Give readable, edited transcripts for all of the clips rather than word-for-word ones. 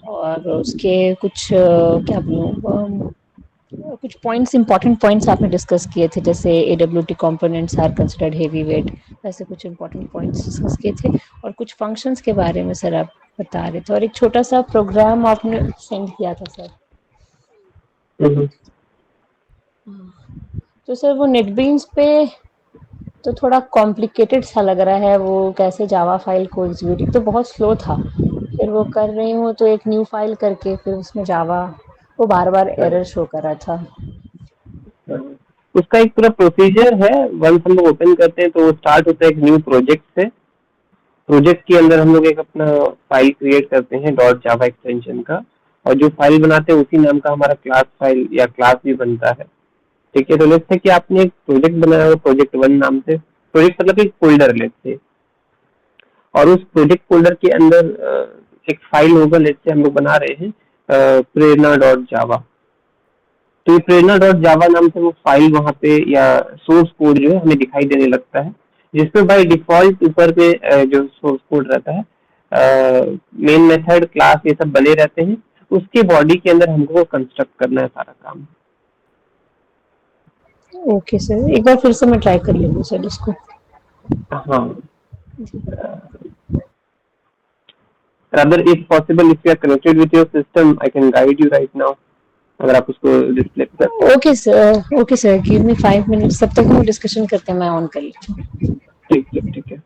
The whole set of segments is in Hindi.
और उसके कुछ क्या बोलूँ, कुछ पॉइंट्स, इंपॉर्टेंट पॉइंट्स आपने डिस्कस किए थे, जैसे AWT components are considered heavy weight, ऐसे कुछ इंपॉर्टेंट पॉइंट्स डिस्कस किए थे। और कुछ फंक्शंस के बारे में सर आप बता रहे थे, और एक छोटा सा प्रोग्राम आपने सेंड किया था सर। तो सर वो नेटबीन्स पे तो थोड़ा कॉम्प्लिकेटेड सा लग रहा है, वो कैसे जावा फाइल को एग्जीक्यूट, तो बहुत स्लो था। फिर वो कर रही हूँ तो एक न्यू फाइल करके फिर उसमें जावा, वो बार बार एरर शो कर रहा था। उसका एक पूरा प्रोसीजर है। वंस हम लोग ओपन करते हैं तो वो स्टार्ट होता है एक न्यू प्रोजेक्ट से। प्रोजेक्ट के अंदर हम लोग एक अपना फाइल क्रिएट करते हैं डॉट जावा एक्सटेंशन का, और जो फाइल बनाते हैं उसी नाम का हमारा क्लास फाइल या क्लास भी बनता है। ठीक है, तो लेट्स से कि आपने एक प्रोजेक्ट बनाया हो प्रोजेक्ट 1 नाम से। प्रोजेक्ट मतलब एक फोल्डर लेट्स से, और उस प्रोजेक्ट फोल्डर के अंदर एक फाइल होगा। लेट्स से हम लोग बना रहे हैं प्रेरणा डॉट जावा। तो ये प्रेरणा डॉट जावा नाम से वो फाइल वहाँ पे या सोर्स कोड जो है हमें दिखाई देने लगता है, जिसमें बाय डिफॉल्ट ऊपर पे जो सोर्स कोड रहता है, मेन मेथड क्लास ये सब बने रहते हैं। उसके बॉडी के अंदर हमको कंस्ट्रक्ट करना है सारा काम। ओके सर, एक बार फिर से मैं ट्राई कर लूँगी सर इसको। हाँ, rather if possible if you are connected with your system I can guide you right now, अगर आप उसको डिस्प्ले पे करते हैं। Okay sir, give me 5 minutes, तब तक हम डिस्कशन करते हैं, मैं ऑन कर लेती हूँ। ठीक है, ठीक है।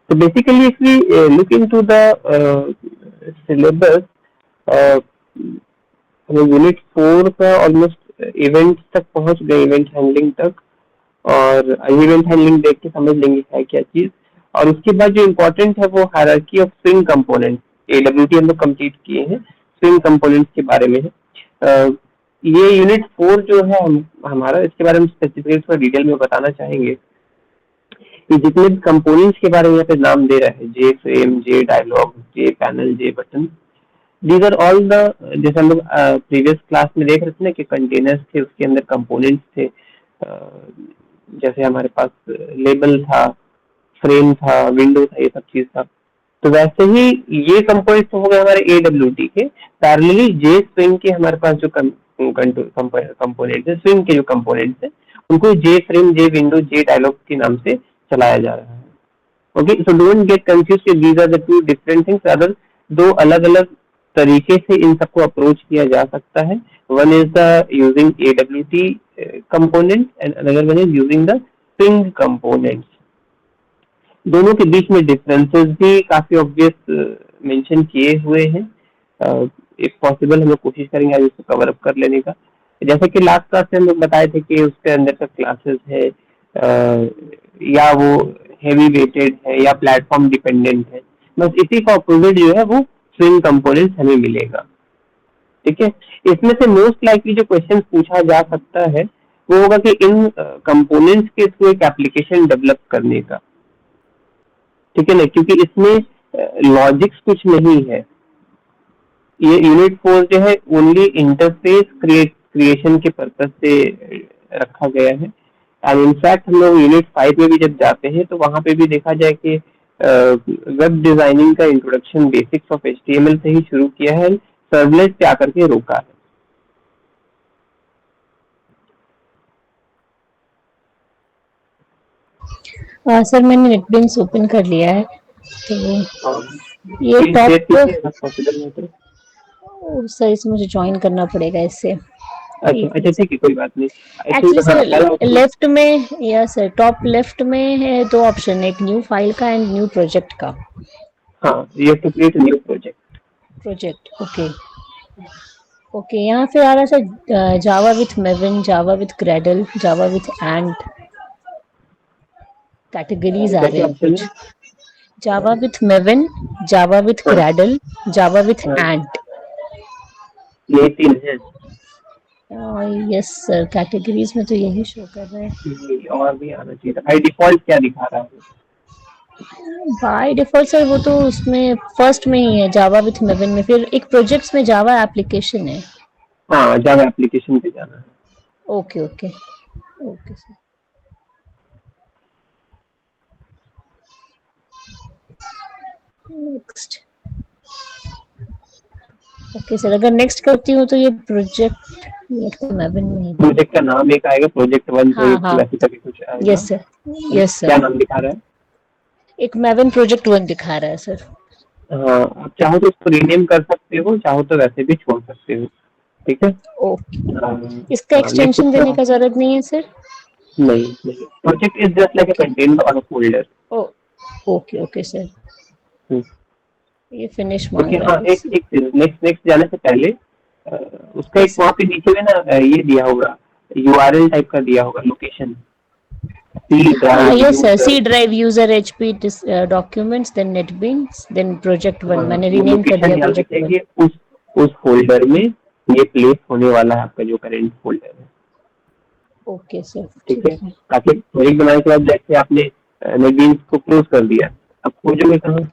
So basically, if we look into the syllabus, uh, हम यूनिट 4 का ऑलमोस्ट इवेंट तक पहुंच गए, इवेंट हैंडलिंग तक। और इवेंट हैंडलिंग देख के समझ लेंगे है क्या चीज। और उसके बाद जो इम्पोर्टेंट है वो hierarchy of swing component, AWT हम लोग कंप्लीट किए हैं, स्विंग कंपोनेंट्स के बारे में है। ये यूनिट 4 जो है हमारा, इसके बारे में स्पेसिफिकली थोड़ा डिटेल में बताना चाहेंगे कि जितने भी कंपोनेंट्स के बारे में यहाँ पे नाम दे रहा है, J frame, J dialog, J panel, J button, these are all the, जैसे हम लोग प्रीवियस क्लास में देख रहे थे ना कि कंटेनर्स थे, उसके अंदर कंपोनेंट्स थे। जैसे हमारे पास लेबल था, फ्रेम था, विंडो था, ये सब चीज था। तो वैसे ही ये कंपोनेंट्स हो गए हमारे AWT के। पैरेलली जे स्विंग के हमारे पास जो कंपोनेंट है, स्विंग के जो कंपोनेंट्स है, उनको J frame, J window, J dialog के नाम से चलाया जा रहा है। Okay, so don't get confuse कि these are the two different things, other दो अलग अलग तरीके से इन सबको अप्रोच किया जा सकता है। One is the using AWT component and another one is using the swing components. दोनों के बीच में डिफरेंसेस भी काफी ऑब्वियस मेंशन किए हुए हैं। इफ पॉसिबल हम लोग कोशिश करेंगे आज इसको कवर अप कर लेने का। जैसे कि लास्ट क्लास में हम लोग बताए थे कि उसके अंदर का क्लासेस है, या वो हेवी वेटेड है या प्लेटफॉर्म डिपेंडेंट है। बस इसी का अपोजिट जो है वो स्विंग कंपोनेंट्स हमें मिलेगा। ठीक है, इसमें से मोस्ट लाइकली जो क्वेश्चन पूछा जा सकता है वो होगा कि इन कंपोनेंट्स के थ्रू एक एप्लीकेशन डेवलप करने का। ठीक है ना, क्योंकि इसमें लॉजिक्स कुछ नहीं है। ये यूनिट 4 जो है ओनली इंटरफेस क्रिएशन के पर्पज से रखा गया है। एंड इनफैक्ट हम लोग यूनिट 5 में भी जब जाते हैं तो वहां पे भी देखा जाए कि वेब डिजाइनिंग का इंट्रोडक्शन बेसिक्स ऑफ HTML से ही शुरू किया है, सर्वलेट पे आकर के रोका है। सर मैंने नेटबीन्स ओपन कर लिया है, तो ये प्लीज शेयर टॉप, कीजिए अगर पॉसिबल हो तो। सर इसे मुझे ज्वाइन करना पड़ेगा इससे। अच्छा एक अच्छा, मिनट ठीक है, सर, कोई बात नहीं। आई थिंक एक्चुअली हाँ, सर पहला ऑप्शन। लेफ्ट में, या सर टॉप लेफ्ट में है दो ऑप्शन, एक न्यू फाइल का एंड न्यू प्रोजेक्ट का। हाँ, you have to create new project. Project, okay. Okay, यहाँ पे आ रहा है sir Java with Maven, Java with Gradle, Java with Ant, categories आ रहे कैसे हैं ऑप्शन कुछ। है? Java with Maven, Java with हाँ ग्रेडल, जावा विथ हाँ, एंट। ये 3 है। यस सर, कैटेगरीज में तो यही शो कर रहा है। और भी आना चाहिए था। बाई डिफॉल्ट क्या दिखा रहा है? बाय डिफॉल्ट सर वो तो उसमें फर्स्ट में ही है, जावा विथ मेविन में, फिर एक प्रोजेक्ट्स में जावा एप्लीकेशन है। हाँ, जावा एप्लीकेशन पे जाना है। Okay okay, okay sir. Next. Okay sir, अगर नेक्स्ट करती हूँ तो ये प्रोजेक्ट मैविन नहीं था। प्रोजेक्ट का नाम एक आएगा, प्रोजेक्ट 1 तो हाँ एक हाँ, वैसे करके कुछ आएगा। यस सर, यस क्या सर। नाम दिखा रहा है? एक मैविन प्रोजेक्ट 1 दिखा रहा है सर। हाँ, आप चाहो तो उसको रीनेम कर सकते हो, चाहो तो वैसे भी छोड़ सकते हो, ठीक है। ओके, इसका नेक्स्ट एक्सटेंशन देने इसका का जरूरत नहीं है सर? नहीं नहीं, project is just like a okay, container और uh folder. Oh okay okay sir, ये फिनिश ओके, मांग रहा हाँ, है एक बस। एक नेक्स्ट नेक्स्ट जाने से पहले उसका एक यस वहाँ सर। पे नीचे में ना ये दिया होगा, यूआरएल टाइप का दिया होगा, लोकेशन, सी हाँ drive yes sir, user. C drive user HP documents then NetBeans then project 1, हाँ, मैंने वो रीनेम कर लोकेशन दिया ध्यान प्रोजेक्ट रखिए 1। कि उस फोल्डर में ये प्लेस होने वाला है, आपका जो करेंट फोल्डर है, ओके सर, ठीक है। ठीक है। ताकि प्रोजेक्ट बनाने के बाद जैसे आपने नेटबीन्स को क्लोज कर दिया, अब खोजोगे कहाँ,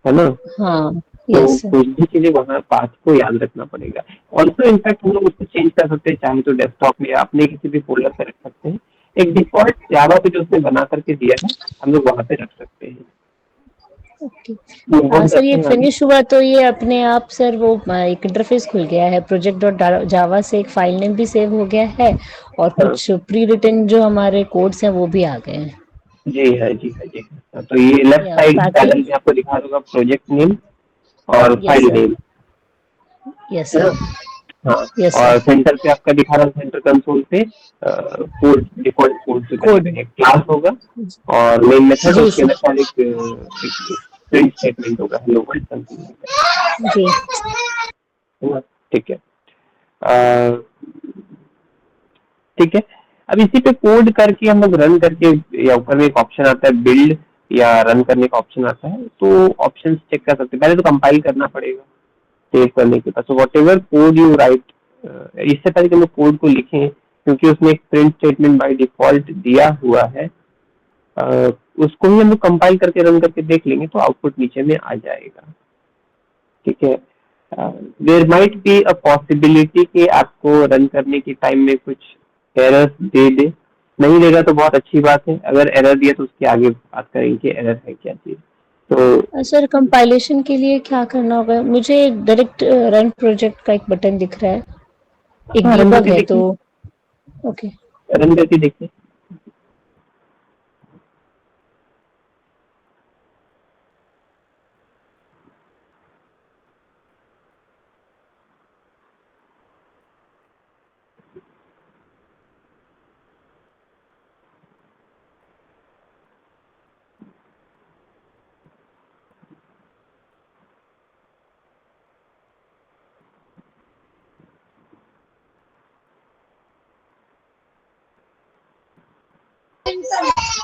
है ना। हाँ तो यस सर। खोजने के लिए वहाँ पाथ को याद रखना पड़ेगा। ऑल्सो इनफैक्ट हम लोग उसको चेंज कर सकते हैं, चाहे तो डेस्कटॉप में या अपने किसी भी फोल्डर पे रख सकते हैं। एक डिफॉल्ट जावा पे जो उसने बना करके दिया है, हम लोग वहाँ पे रख सकते हैं। ओके। मूव ऑन सर ये करते हैं आगे। फिनिश हुआ तो ये अपने आप सर वो एक इंटरफेस खुल गया है, प्रोजेक्ट डॉट जावा से एक फाइल नेम भी सेव हो गया है और हाँ, कुछ प्री रिटन जो हमारे कोड्स हैं वो भी आ गए हैं। जी है, जी है, जी है। तो ये लेफ्ट या साइड ताकि, पैनल में आपको दिखा होगा प्रोजेक्ट नेम और yes file sir, name, yes है ना। सर, हाँ, यस और सर। सेंटर पे आपका दिखा रहा है, सेंटर कंसोल पे कोड, डिफॉल्ट कोड से बने कोड, हुए हैं, क्लास होगा और मेन मेथड, जी उसके सर, अंदर शायद एक प्रिंट स्टेटमेंट होगा, हेलो वर्ल्ड समथिंग, जी। है ना। ठीक है, अ, ठीक है। अब इसी पे कोड करके हम लोग रन करके, या ऊपर में एक ऑप्शन आता है बिल्ड या रन करने का ऑप्शन आता है, तो ऑप्शन चेक कर सकते हैं। पहले तो कंपाइल करना पड़ेगा सेव करने के बाद। तो what ever code you right, इससे पहले कि हम लोग कोड को लिखें, क्योंकि उसमें एक प्रिंट स्टेटमेंट बाय डिफॉल्ट दिया हुआ है, अ, उसको ही हम लोग कंपाइल करके रन करके देख लेंगे तो आउटपुट नीचे में आ जाएगा, ठीक है। There might be a possibility कि आपको रन करने के टाइम में कुछ एरर दे दे, नहीं देगा तो बहुत अच्छी बात है, अगर एरर दिया तो उसके आगे बात करेंगे एरर है क्या चीज। तो सर कंपाइलेशन के लिए क्या करना होगा मुझे? डायरेक्ट रन प्रोजेक्ट का एक बटन दिख रहा है, एक हाँ, रन डीबग करके है तो। देखिए, ओके। रन करके देखिए।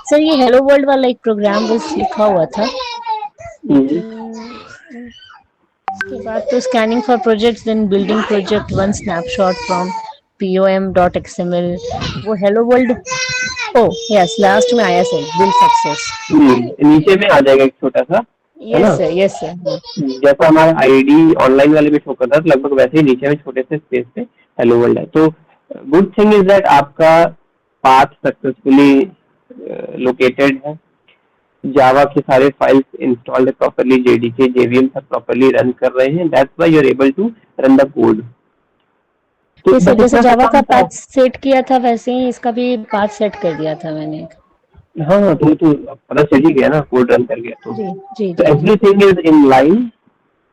सर ये हेलो वर्ल्ड वाला एक प्रोग्राम बस लिखा हुआ था, हम्म, लेकिन उसके बाद तो scanning for projects then building project 1 snapshot from pom.xml, वो hello world. O yes, last में आया सर, बिल्ड सक्सेस। नीचे में आ जाएगा एक छोटा सा, है यस ना। Sir, yes sir. जैसा हमारा आईडी ऑनलाइन वाले में शो कर रहा है, लगभग वैसे ही नीचे में छोटे से स्पेस पे हेलो वर्ल्ड है। तो गुड थिंग इज दैट आपका पाथ सक्सेसफुली लोकेटेड है, जावा के सारे फाइल्स इंस्टॉल्ड है प्रॉपर्ली, जेडीके जेवीएम सब प्रॉपर्ली रन कर रहे हैं, that's why you are able to run the code. तो यस सर, बस जैसे इतना सा जावा का काम था। पाथ सेट किया था वैसे ही इसका भी पाथ सेट कर दिया था मैंने। हाँ हाँ, तो पता चल ही गया ना, कोड रन कर गया तो जी जी तो जी जी। एवरीथिंग इज इन लाइन,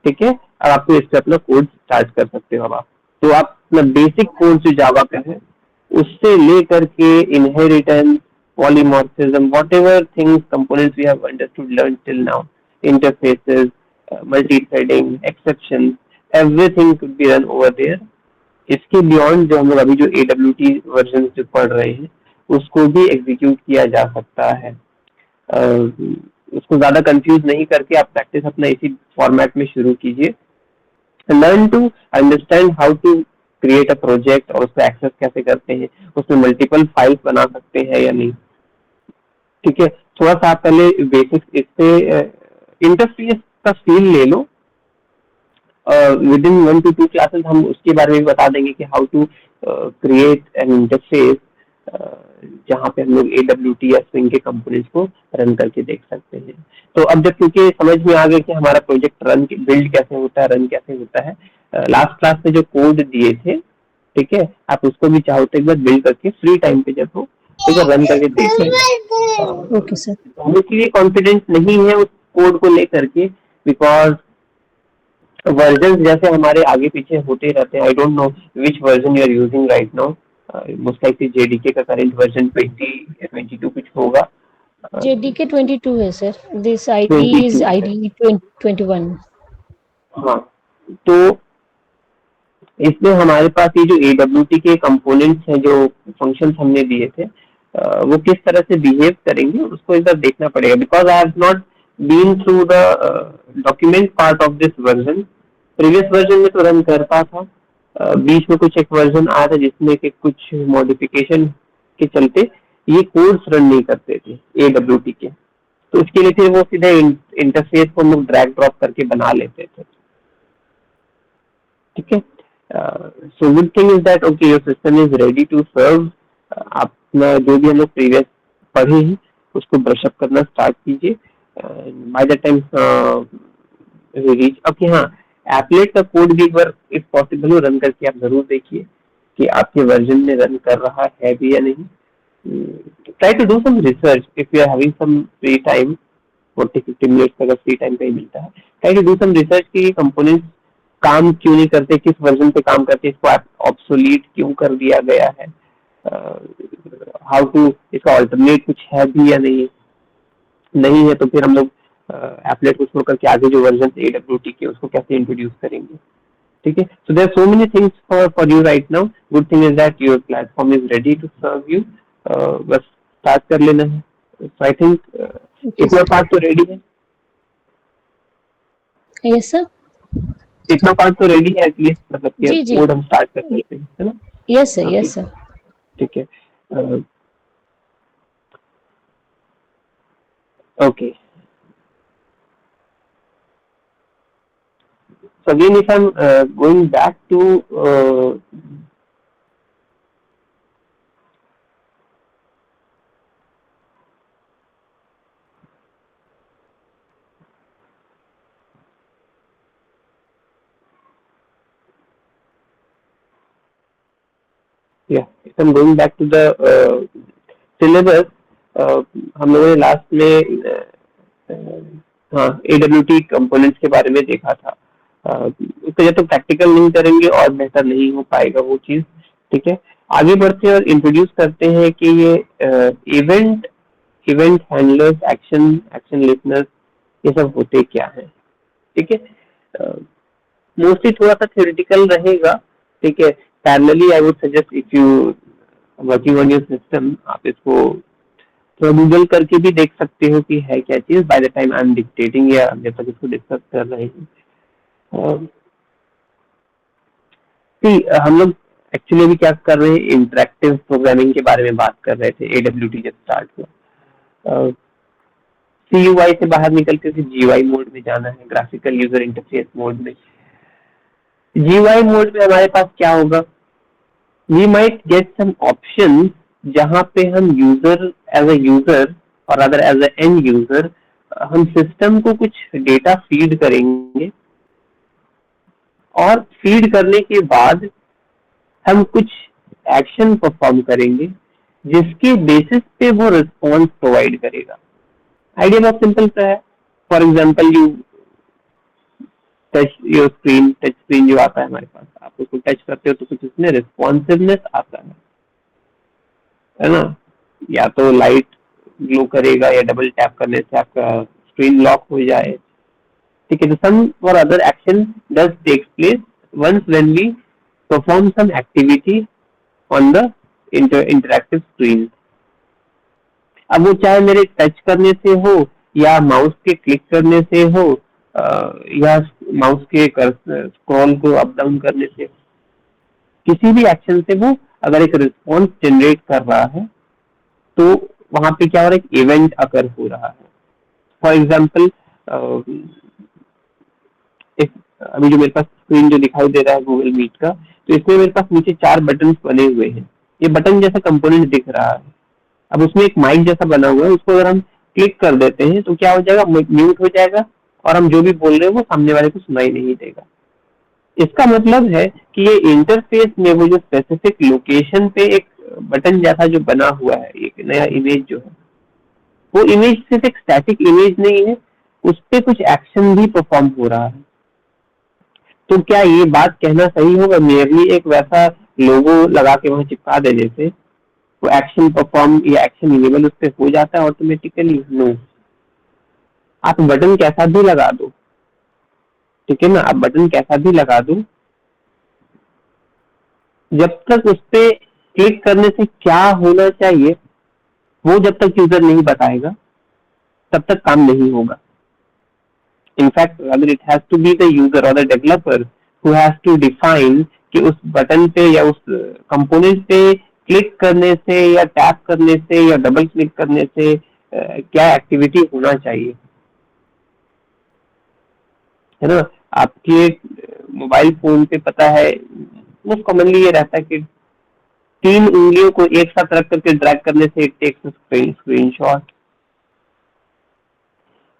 ठीक है। और आपको इस पे अपना कोड स्टार्ट कर सकते हो। अब आप तो आप अपना बेसिक कोड जो जावा का है, उससे लेकर के inheritance, polymorphism, whatever things components we have understood learn till now, interfaces, multi threading, exception, everything could be run over there. इसके बियॉन्ड जो हम लोग अभी जो AWT वर्जन जो पढ़ रहे हैं, उसको भी एग्जीक्यूट किया जा सकता है। उसको ज्यादा कंफ्यूज नहीं करके आप प्रैक्टिस अपना इसी फॉर्मेट में शुरू कीजिए। Learn to understand how to create a project, और उसको एक्सेस कैसे करते हैं, उसमें मल्टीपल फाइल्स बना सकते हैं या नहीं, ठीक है। थोड़ा सा आप पहले बेसिक्स इससे इंटरफेस का फील ले लो। विद इन 1 to 2 क्लासेस हम उसके बारे में भी बता देंगे कि how to create an interface जहाँ पे हम लोग AWT या स्विंग के कंपोनेंट्स को रन करके देख सकते हैं। तो अब जब क्योंकि समझ में आ गया कि हमारा प्रोजेक्ट बिल्ड कैसे होता है, रन कैसे होता है, लास्ट क्लास में जो कोड दिए थे, ठीक है, आप उसको भी चाहो तो एक बार बिल्ड करके फ्री टाइम पे जब हो एक बार रन करके देख लेना। Okay sir. हमें लिए कॉन्फिडेंस नहीं है उस कोड को लेकर के, बिकॉज वर्जन जैसे हमारे आगे पीछे होते रहते हैं। I don't know which version you are using right now, most likely JDK का करंट वर्जन 2022 कुछ होगा। JDK 22 है सर, दिस IT इज 22 है। ID 21। हाँ, तो इसमें हमारे पास ये जो AWT के कंपोनेंट्स हैं, जो फंक्शंस हमने दिए थे, वो किस तरह से बिहेव करेंगे उसको एक बार देखना पड़ेगा, because I have not been through the document part of this version. Previous version में तो रन करता था, बीच में कुछ एक वर्जन आया था जिसमें के कुछ मॉडिफिकेशन के चलते ये कोड्स रन नहीं करते थे AWT के, तो इसके लिए फिर वो सीधे इंटरफेस को हम लोग ड्रैग ड्रॉप करके बना लेते थे, ठीक है। So good thing is that okay your system is ready to serve. अपना जो भी हम लोग प्रीवियस पढ़े हैं उसको ब्रशअप करना स्टार्ट कीजिए। Bye the time reach okay, हाँ, एप्लेट का कोड भी एक बार इफ पॉसिबल हो रन करके आप जरूर देखिए कि आपके वर्जन में रन कर रहा है भी या नहीं। Try to do some research if you are having some free time, 40-50 minutes का अगर फ्री टाइम कहीं मिलता है, try to do some research कि ये कंपोनेंट्स काम क्यों नहीं करते, किस वर्जन पे काम करते, इसको ऑब्सोलीट क्यों कर दिया गया है, हाउ टू इसका ऑल्टरनेट कुछ है भी या नहीं, नहीं है तो फिर हम लोग एप्लेट को छोड़ करके आगे जो वर्जन AWT के उसको कैसे इंट्रोड्यूस करेंगे, ठीक है। So there so many things for you right now. Good thing is that your platform is ready to serve you, बस स्टार्ट कर लेना है। सो आई थिंक इतना पार्ट तो रेडी है। यस सर, इतना पार्ट तो रेडी है एटलीस्ट, मतलब कि जी कोड हम स्टार्ट कर सकते हैं, है ना। Yes sir, yes sir. ठीक है, okay. So again, if I'm going back to yeah, if I'm going back to the syllabus, हम लोगों ने लास्ट में हाँ AWT कंपोनेंट्स के बारे में देखा था। उसको जब तक प्रैक्टिकल नहीं करेंगे और बेहतर नहीं हो पाएगा वो चीज, ठीक है। आगे बढ़ते हैं और इंट्रोड्यूस करते हैं कि ये इवेंट हैंडलर्स, एक्शन लिसनर्स, ये सब होते क्या है, ठीक है। मोस्टली थोड़ा सा थ्योरेटिकल रहेगा, ठीक है। Parallelly I would suggest if you working on your system, आप इसको थोड़ा गूगल करके भी देख सकते हो कि है क्या चीज bye the time I am dictating या जब तक इसको डिस्कस कर रहे हैं। हम लोग एक्चुअली अभी क्या कर रहे हैं, इंटरेक्टिव प्रोग्रामिंग के बारे में बात कर रहे थे। AWT जब स्टार्ट हुआ, CUI से बाहर निकल के GUI मोड में जाना है, ग्राफिकल यूजर इंटरफेस मोड में। GUI मोड में हमारे पास क्या होगा, we might get some option जहां पे हम एज अ यूजर और other as a end user हम सिस्टम को कुछ डेटा फीड करेंगे और फीड करने के बाद हम कुछ एक्शन परफॉर्म करेंगे जिसके बेसिस पे वो रिस्पॉन्स प्रोवाइड करेगा। आइडिया बहुत सिंपल सा है। For example you touch your screen, touch screen जो आता है हमारे पास, आप उसको टच करते हो तो कुछ उसमें रिस्पॉन्सिवनेस आता है ना। या तो लाइट ग्लो करेगा या डबल टैप करने से आपका स्क्रीन लॉक हो जाए, ठीक है। तो सम और other action does takes place once when we perform some activity on the interactive screen. अब वो चाहे मेरे टच करने से हो या माउस के क्लिक करने से हो, या माउस के स्क्रॉल को अप डाउन करने से, किसी भी एक्शन से वो अगर एक रिस्पॉन्स जनरेट कर रहा है तो वहां पे क्या हो रहा है, एक इवेंट अकर हो रहा है। फॉर एग्जाम्पल अभी जो मेरे पास स्क्रीन जो दिखाई दे रहा है गूगल मीट का, तो इसमें मेरे पास नीचे 4 बटन बने हुए हैं। ये बटन जैसा कंपोनेंट दिख रहा है, अब उसमें एक माइक जैसा बना हुआ है, उसको अगर हम क्लिक कर देते हैं तो क्या हो जाएगा, म्यूट हो जाएगा और हम जो भी बोल रहे हैं वो सामने वाले को सुनाई नहीं देगा। इसका मतलब है कि ये इंटरफेस में वो जो स्पेसिफिक लोकेशन पे एक बटन जैसा जो बना हुआ है, एक नया इमेज जो है, वो इमेज सिर्फ एक स्टैटिक इमेज नहीं है, उस पे कुछ एक्शन भी परफॉर्म हो रहा है। तो क्या ये बात कहना सही होगा मेरे एक वैसा लोगो लगा के वहां चिपका देने से वो एक्शन परफॉर्म या एक्शन इनेबल उस पर हो जाता है ऑटोमेटिकली? नो। आप बटन कैसा भी लगा दो, ठीक है ना, आप बटन कैसा भी लगा दो, जब तक उस पे क्लिक करने से क्या होना चाहिए वो जब तक यूजर नहीं बताएगा तब तक काम नहीं होगा। इनफैक्ट अगर it has to be the user or the developer who has to define कि उस बटन पे या उस कंपोनेंट पे क्लिक करने से या टैप करने से या डबल क्लिक करने से क्या एक्टिविटी होना चाहिए, है ना। आपके मोबाइल फोन पे पता है मोस्ट कॉमनली ये रहता है कि 3 उंगलियों को एक साथ रख करके ड्रैग करने से it takes screenshot.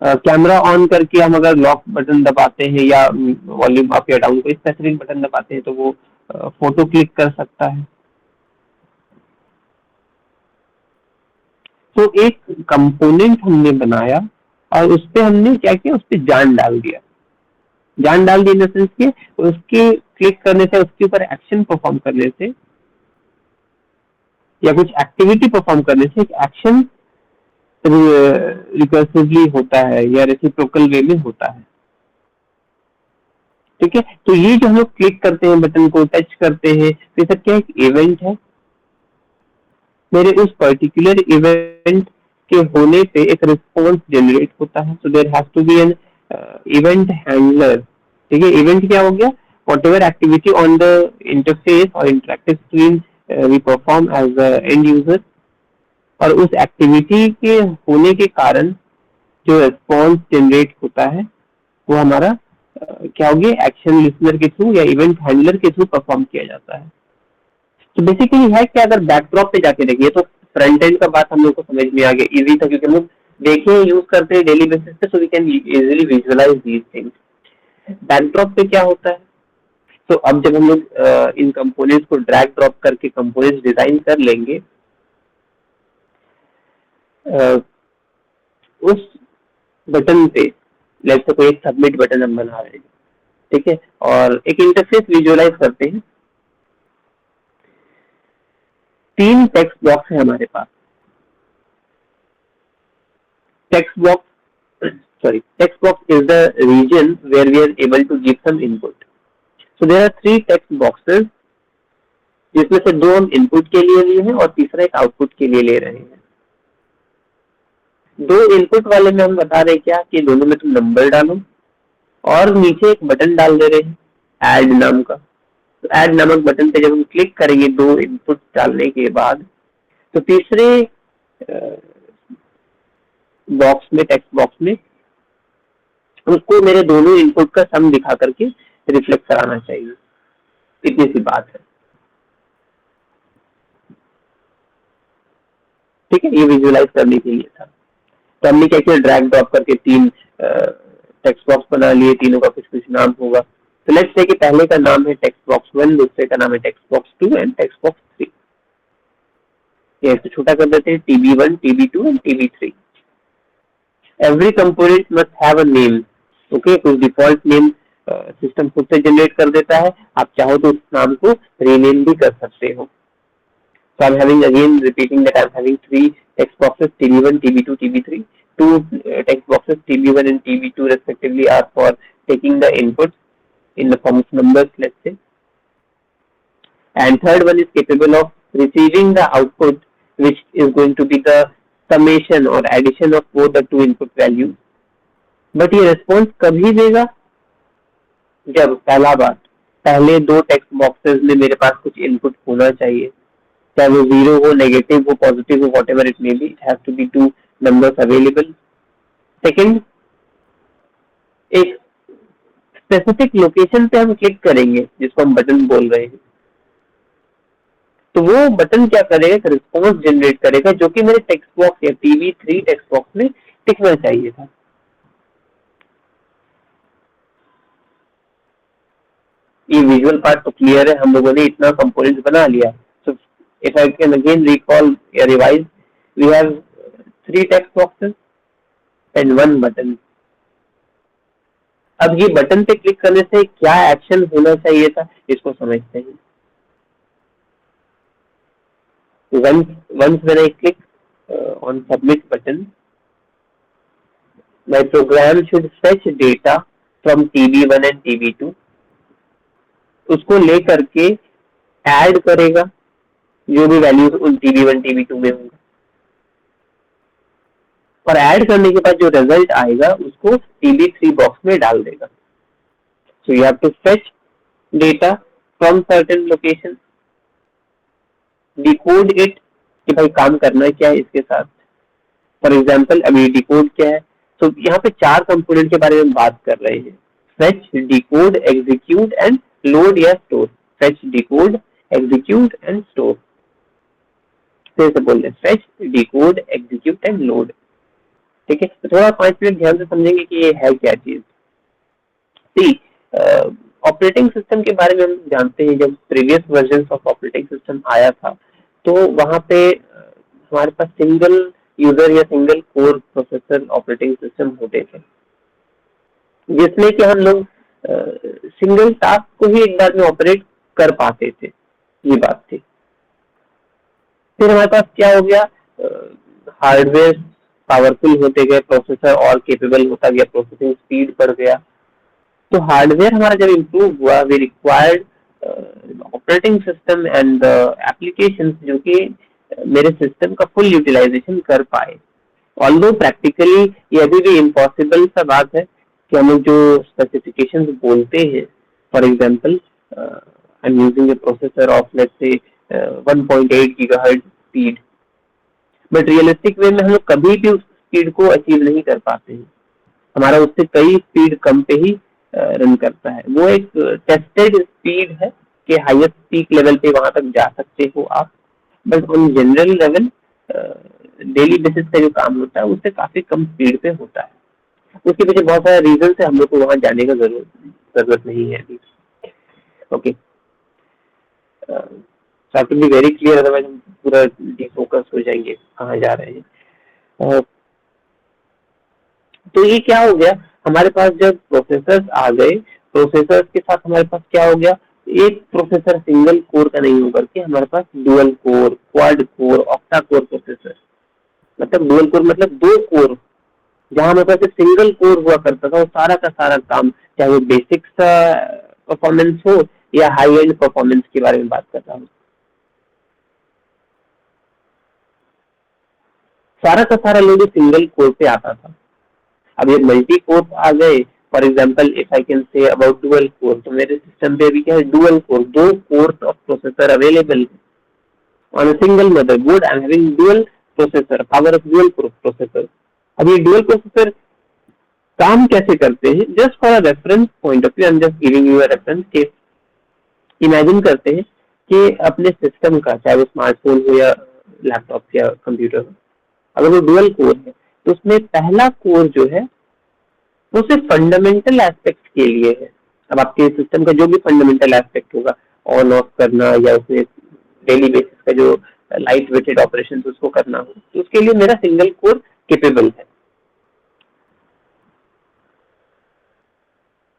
Camera on करके हम अगर लॉक बटन दबाते हैं या वॉल्यूम अप या डाउन कोई स्पेसिफिक बटन दबाते हैं तो वो फोटो क्लिक कर सकता है। तो एक कंपोनेंट हमने बनाया और उस पे हमने क्या किया, उस पे जान डाल दिया। जान डाल दी इन द सेंस कि उसके क्लिक करने से, उसके ऊपर एक्शन परफॉर्म करने से या कुछ एक्टिविटी परफॉर्म करने से एक एक्शन रिकर्सिवली होता है या रेसिप्रोकल वे में होता है, ठीक है। तो ये जो हम लोग क्लिक करते हैं, बटन को टच करते हैं, तो ये सब क्या एक इवेंट है। मेरे उस पर्टिकुलर इवेंट के होने पे एक रिस्पॉन्स जनरेट होता है। So there has to be an event handler, ठीक है। इवेंट क्या हो गया, whatever activity on the interface or interactive screen we perform as a end user, और उस एक्टिविटी के होने के कारण जो रिस्पॉन्स जनरेट होता है वो हमारा क्या हो गया, एक्शन लिसनर के थ्रू या इवेंट हैंडलर के थ्रू परफॉर्म किया जाता है। तो बेसिकली है कि अगर बैकड्रॉप पे जाके देखिए तो फ्रंट एंड का बात हम लोग को समझ में आ गया, इजी था क्योंकि हम लोग देखे यूज करते हैं डेली बेसिस पे, so we can easily visualise these things. Backdrop पे क्या होता है, तो अब जब हम लोग इन कंपोनेंट्स को ड्रैग ड्रॉप करके कंपोनेंट्स डिजाइन कर लेंगे, उस बटन पे लेट्स से कोई एक सबमिट बटन हम बना रहे हैं, ठीक है, और एक इंटरफेस विजुअलाइज करते हैं। 3 टेक्स्ट बॉक्स है हमारे पास। Text box is the region where we are able to give some input. So there are 3 text boxes, जिसमें से 2 हम इनपुट के लिए लिए हैं और तीसरा एक आउटपुट के लिए ले रहे हैं। 2 इनपुट वाले में हम बता रहे हैं क्या कि दोनों में तुम नंबर डालो और नीचे एक बटन डाल दे रहे हैं ऐड नाम का। तो ऐड नामक बटन पे जब हम क्लिक करेंगे 2 इनपुट डालने के बाद, तो तीसरे बॉक्स में, टेक्स्ट बॉक्स में, उसको मेरे दोनों इनपुट का सम दिखा करके रिफ्लेक्ट कराना चाहिए। इतनी सी बात है, ठीक है। ये विजुअलाइज करने के लिए था। तो हमने क्या किया, ड्रैग ड्रॉप करके 3 टेक्स्ट बॉक्स बना लिए, तीनों का कुछ कुछ नाम होगा। तो लेट्स से कि पहले का नाम है टेक्स्ट बॉक्स 1, दूसरे का नाम है text box 2 and text box 3। ये तो छोटा कर देते हैं, TB1, TB2 and TB3। Every component must have a name, okay? कुछ डिफॉल्ट नेम सिस्टम खुद से जनरेट कर देता है, आप चाहो तो उस नाम को रीनेम भी कर सकते हो। So I'm having again repeating that I'm having 3 text boxes, TB1, TB2, TB3. 2 text boxes, TB1 and TB2 respectively, are for taking the inputs in the form of numbers, let's say. And third one is capable of receiving the output, which is going to be the summation or addition of both the 2 input values. But ये response कभी देगा, जब पहला बात, पहले 2 टेक्स्ट बॉक्सेस में मेरे पास कुछ इनपुट होना चाहिए, चाहे वो 0 हो, नेगेटिव हो, पॉजिटिव हो, whatever it may be, it has to be 2 numbers available. Second, एक स्पेसिफिक लोकेशन पे हम क्लिक करेंगे जिसको हम बटन बोल रहे हैं, तो वो बटन क्या करेगा, एक रिस्पॉन्स जनरेट करेगा जो कि मेरे टेक्स्ट बॉक्स या TV3 टेक्स्ट बॉक्स में टिकना चाहिए था। ये विजुअल पार्ट तो क्लियर है, हम लोगों ने इतना कंपोनेंट बना लिया। So if I can again recall या revise, we have 3 text boxes and 1 button. अब ये बटन पे क्लिक करने से क्या एक्शन होना चाहिए था, इसको समझते हैं। Once when I click on submit button, my program should fetch data from TB1 and TB2, उसको ले करके ऐड करेगा जो भी वैल्यूज उन TB1 TB2 में होंगे, और ऐड करने के बाद जो रिजल्ट आएगा उसको TB3 बॉक्स में डाल देगा। So you have to fetch data from certain location, decode it कि भाई काम करना क्या है इसके साथ। फॉर एग्जाम्पल अभी डिकोड क्या है, तो यहाँ पे 4 कंपोनेंट के बारे में बात कर रहे हैं, fetch, decode, execute and load या store. Fetch, decode, execute and store. फिर से बोल रहे, fetch, decode, execute and load. ठीक है, तो थोड़ा 5 मिनट ध्यान से समझेंगे कि ये है क्या चीज। सी, ऑपरेटिंग सिस्टम के बारे में हम जानते हैं, जब previous version of operating system आया था तो वहां पे हमारे पास सिंगल यूजर या single core processor operating system होते थे, जिसमें कि हम लोग सिंगल टास्क को ही एक बार में ऑपरेट कर पाते थे, ये बात थी। फिर हमारे पास क्या हो गया, हार्डवेयर पावरफुल होते गए, प्रोसेसर और केपेबल होता गया, प्रोसेसिंग स्पीड बढ़ गया। तो हार्डवेयर हमारा जब इम्प्रूव हुआ, we required operating system and applications जो कि मेरे सिस्टम का फुल यूटिलाइजेशन कर पाए। ऑल्दो प्रैक्टिकली ये अभी भी इम्पॉसिबल सा बात है कि हम लोग जो स्पेसिफिकेशंस बोलते हैं, for example I am using a processor of let's say 1.8 gigahertz speed, but realistic way में हम लोग कभी भी उस स्पीड को अचीव नहीं कर पाते हैं। हमारा उससे कई स्पीड कम पे ही रन करता है। वो एक टेस्टेड स्पीड है कि हाईएस्ट पीक लेवल पे वहां तक जा सकते हो आप, but on general level daily basis पे जो काम होता है उससे काफी कम स्पीड पे होता है। उसके पीछे बहुत सारे रीजन है, हम लोग को वहां जाने का जरूरत नहीं है अभी। Okay, so to be very clear, otherwise हम पूरा डिफोकस हो जाएंगे कहाँ जा रहे हैं। तो ये क्या हो गया, हमारे पास जब प्रोसेसर्स आ गए, प्रोसेसर्स के साथ हमारे पास क्या हो गया, एक प्रोसेसर सिंगल कोर का नहीं होकर के हमारे पास dual core, quad core, octa core processor. मतलब डुअल कोर मतलब 2 कोर, जहां हमारे पास एक सिंगल कोर हुआ करता था, वो सारा का सारा काम, चाहे वो बेसिक परफॉर्मेंस हो या हाई एंड परफॉर्मेंस के बारे में बात कर रहा हूँ, सारा का सारा लोड सिंगल कोर पे आता था। अब ये मल्टी कोर आ गए, for example if I can say about dual core, तो मेरे सिस्टम पे अभी क्या है, dual core, 2 course of processor available on a single motherboard. I am having dual processor, power of dual processor. अब ये डुअल प्रोसेसर काम कैसे करते हैं, just for a reference point of view, I am just giving you a reference case. Imagine करते हैं कि अपने सिस्टम का, चाहे वो स्मार्टफोन हो या लैपटॉप या कंप्यूटर हो, अगर वो डुअल कोर है तो उसमें पहला कोर जो है वो सिर्फ फंडामेंटल एस्पेक्ट के लिए है। अब आपके सिस्टम का जो भी फंडामेंटल एस्पेक्ट होगा, ऑन ऑफ करना या उसमें डेली बेसिस का जो लाइट वेटेड ऑपरेशन उसको करना हो, तो उसके लिए मेरा सिंगल कोर केपेबल है।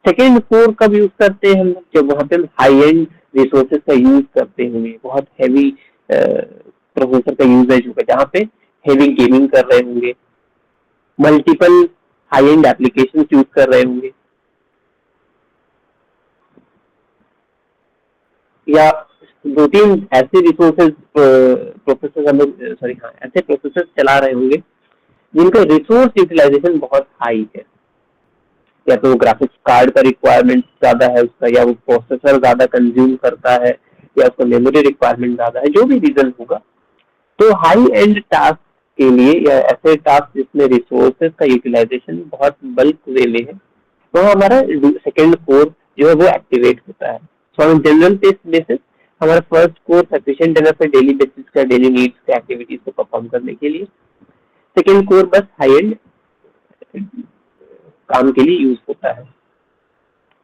सेकेंड कोर कब यूज करते हैं हम लोग, जब वहां पे हम हाई एंड रिसोर्सेज का यूज करते होंगे, बहुत हैवी प्रोसेसर का यूजेज होगा, जहाँ पे हेवी गेमिंग कर रहे होंगे, multiple high and application use कर रहे होंगे, या 2-3 ऐसे रिसोर्सेज प्रोसेसर हम लोग ऐसे प्रोसेसर चला रहे होंगे जिनका रिसोर्स यूटिलाइजेशन बहुत हाई है, या तो ग्राफिक्स कार्ड का रिक्वायरमेंट ज्यादा है उसका, या वो प्रोसेसर ज्यादा कंज्यूम करता है, या उसका मेमोरी रिक्वायरमेंट ज्यादा है, जो भी रीजन होगा। तो हाई एंड टास्क के लिए या ऐसे टास्क जिसमें रिसोर्सेज का यूटिलाइजेशन बहुत बल्क वे में है, तो हमारा सेकेंड कोर जो है वो एक्टिवेट होता है। सो ऑन जनरल बेसिस हमारा फर्स्ट कोर सफिशिएंट इनफ है डेली बेसिस का, डेली नीड्स का एक्टिविटीज को परफॉर्म करने के लिए। सेकेंड कोर बस हाई एंड काम के लिए यूज होता है।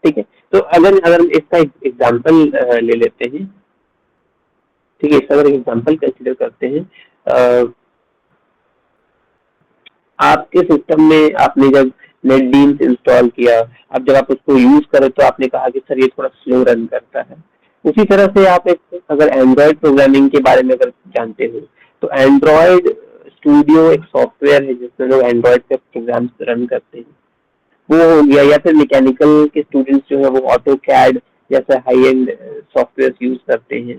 ठीक है, तो अगर अगर इसका एग्जांपल ले लेते हैं, ठीक है, इसका अगर एग्जांपल कंसीडर करते हैं, आपके सिस्टम में आपने जब नेटबीन्स इंस्टॉल किया, अब जब आप उसको यूज करें तो आपने कहा कि सर ये थोड़ा स्लो रन करता है। उसी तरह से आप एक अगर एंड्रॉयड प्रोग्रामिंग के बारे में अगर जानते हो तो एंड्रॉयड स्टूडियो एक सॉफ्टवेयर है जिसमें लोग एंड्रॉयड पे प्रोग्राम्स रन करते हैं, वो हो गया। या फिर मैकेनिकल के स्टूडेंट्स जो है वो ऑटो कैड जैसे हाई एंड सॉफ्टवेयर यूज करते हैं।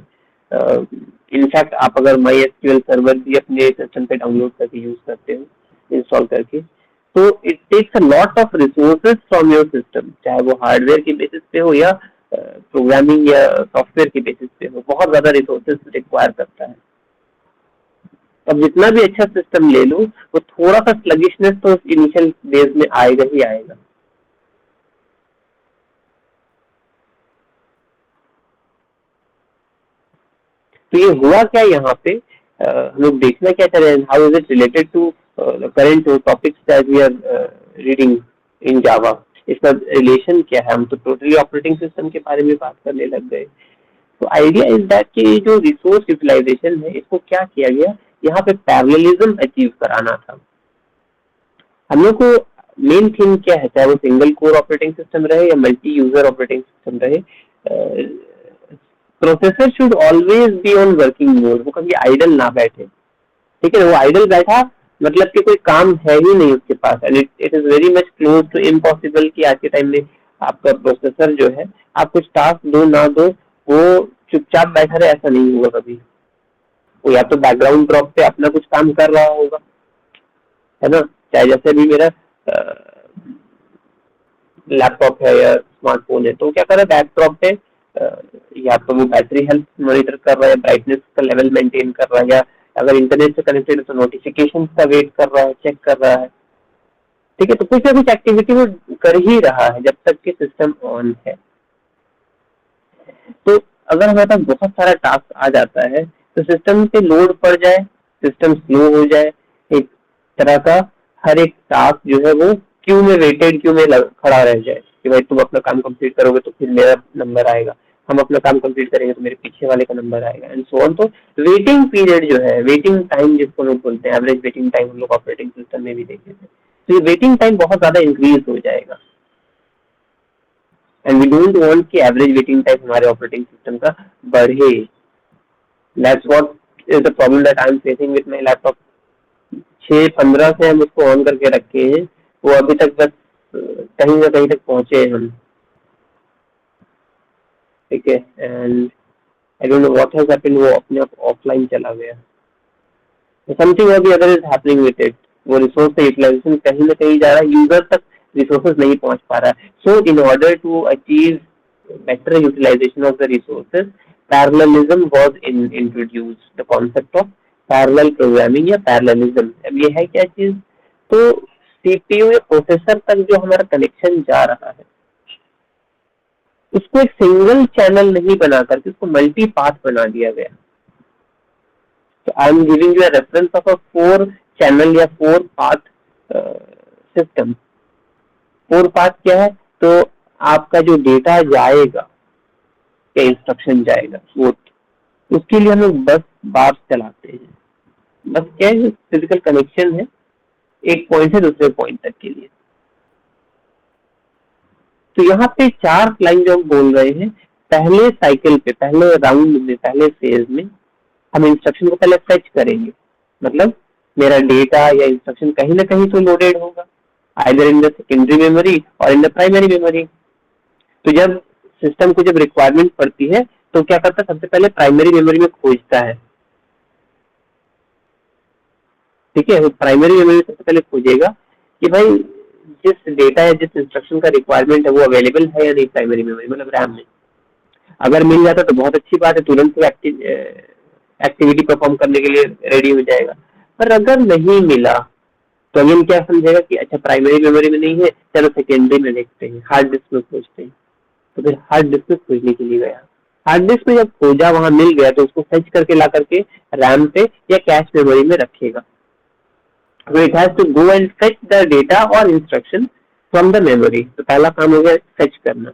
इनफैक्ट आप अगर माई एसक्यूएल सर्वर भी अपने सिस्टम पे डाउनलोड करके यूज करते हो, इंस्टॉल करके, तो it takes a lot of resources from your system, चाहे वो हार्डवेयर के बेसिस पे हो या प्रोग्रामिंग या सॉफ्टवेयर के बेसिस पे हो, बहुत ज्यादा रिसोर्सेज रिक्वायर करता है। अब जितना भी अच्छा सिस्टम ले लो, वो थोड़ा सा स्लगिशनेस तो इनिशियल डेज में आएगा ही आएगा। तो ये हुआ क्या यहाँ पे, हम लोग देखना क्या चाह रहे हैं, how is it related to current topics that we are reading in Java, इसका रिलेशन क्या है। हम तो टोटली ऑपरेटिंग सिस्टम के बारे में बात करने लग गए। तो आइडिया इज दैट कि जो रिसोर्स यूटिलाइजेशन है, इसको क्या किया गया, यहाँ पे पैरेललिज्म अचीव कराना था। हम लोग को मेन थिंग क्या है, चाहे वो सिंगल कोर ऑपरेटिंग सिस्टम रहे या मल्टी यूजर ऑपरेटिंग सिस्टम रहे, processor should always be on working mode, वो कभी आइडल ना बैठे। ठीक है, वो आइडल बैठा मतलब कि कोई काम है ही नहीं उसके पास, and it is very much close to impossible कि आज के टाइम में आपका प्रोसेसर जो है, आप कुछ टास्क दो ना दो, वो चुपचाप बैठा रहे, ऐसा नहीं होगा कभी। वो या तो बैकग्राउंड ड्रॉप पे अपना कुछ काम कर रहा होगा, है ना। चाहे जैसे भी मेरा लैपटॉप है या स्मार्टफोन है, तो क्या कर रहा है, बैकड्रॉप पे या तो वो बैटरी हेल्थ मॉनिटर कर रहा है, ब्राइटनेस का लेवल मेंटेन कर रहा है, या अगर इंटरनेट से कनेक्टेड है तो नोटिफिकेशन का वेट कर रहा है, चेक कर रहा है। ठीक है, तो कुछ ना कुछ एक्टिविटी वो कर ही रहा है जब तक कि सिस्टम ऑन है। तो अगर हमारे पास बहुत सारा टास्क आ जाता है तो सिस्टम पे लोड पड़ जाए, सिस्टम स्लो हो जाए, एक तरह का हर एक टास्क जो है वो क्यू में, वेटेड क्यू में खड़ा रह जाए कि भाई तुम अपना काम कंप्लीट करोगे तो फिर मेरा नंबर आएगा, हम अपना काम कंप्लीट करेंगे तो मेरे पीछे वाले का नंबर आएगा, एंड सो ऑन। तो वेटिंग पीरियड जो है, वेटिंग टाइम जिसको लोग बोलते हैं, एवरेज वेटिंग टाइम हम लोग ऑपरेटिंग सिस्टम में भी देखे थे, तो ये वेटिंग टाइम बहुत ज्यादा इंक्रीज हो जाएगा। एंड वी डोंट वांट कि एवरेज वेटिंग टाइम हमारे ऑपरेटिंग सिस्टम का बढ़े। That's what is the problem that I am facing with my laptop. 6:15 से हम उसको ऑन करके रखे हैं, वो अभी तक बस कहीं ना कहीं तक पहुंचे हैं हम। ठीक है, and I don't know what has happened, वो अपने आप ऑफलाइन चला गया। समथिंग और the other is happening with it, वो रिसोर्स का यूटिलाइजेशन कहीं ना कहीं जा रहा है, यूजर तक रिसोर्सेज नहीं पहुंच पा रहा है। So in order to achieve better utilization of the resources, parallelism was introduced, the concept of parallel programming या parallelism। अब ये है क्या चीज, तो सीपीयू या प्रोसेसर तक जो हमारा कनेक्शन जा रहा है उसको एक सिंगल चैनल नहीं बना करके उसको मल्टी पाथ बना दिया गया। तो I am giving you a reference of a 4 channel या 4 पाथ सिस्टम। 4 पाथ क्या है, तो आपका जो डेटा जाएगा या इंस्ट्रक्शन जाएगा, वो उसके लिए हम लोग बस बार चलाते हैं। बस क्या है, फिजिकल कनेक्शन है एक पॉइंट से दूसरे पॉइंट तक के लिए। तो यहाँ पे 4 लाइन जो हम बोल रहे हैं, पहले साइकिल पे, पहले राउंड में, पहले फेज में हम इंस्ट्रक्शन को पहले फेच करेंगे। मतलब मेरा डेटा या इंस्ट्रक्शन कहीं ना कहीं तो लोडेड होगा, either in the secondary memory और इन द प्राइमरी मेमोरी। तो जब सिस्टम को जब रिक्वायरमेंट पड़ती है तो क्या करता है, सबसे पहले प्राइमरी मेमोरी में खोजता है। ठीक है, वो प्राइमरी मेमोरी सबसे पहले खोजेगा कि भाई जिस डेटा या जिस इंस्ट्रक्शन का रिक्वायरमेंट है वो अवेलेबल है या नहीं प्राइमरी मेमोरी, मतलब रैम में। अगर मिल जाता तो बहुत अच्छी बात है, तुरंत एक्टिविटी परफॉर्म करने के लिए रेडी हो जाएगा। पर अगर नहीं मिला तो अगेन क्या समझेगा कि अच्छा प्राइमरी मेमोरी में नहीं है, चलो सेकेंडरी में देखते हैं, हार्ड डिस्क में खोजते हैं। तो फिर हार्ड डिस्क में खोजने के लिए गया, हार्ड डिस्क में जब खोजा वहां मिल गया तो उसको फेच करके ला करके रैम पे या कैश मेमोरी में रखेगा। So it has to go and fetch the data और instruction from the memory। तो पहला काम हो गया फेच करना।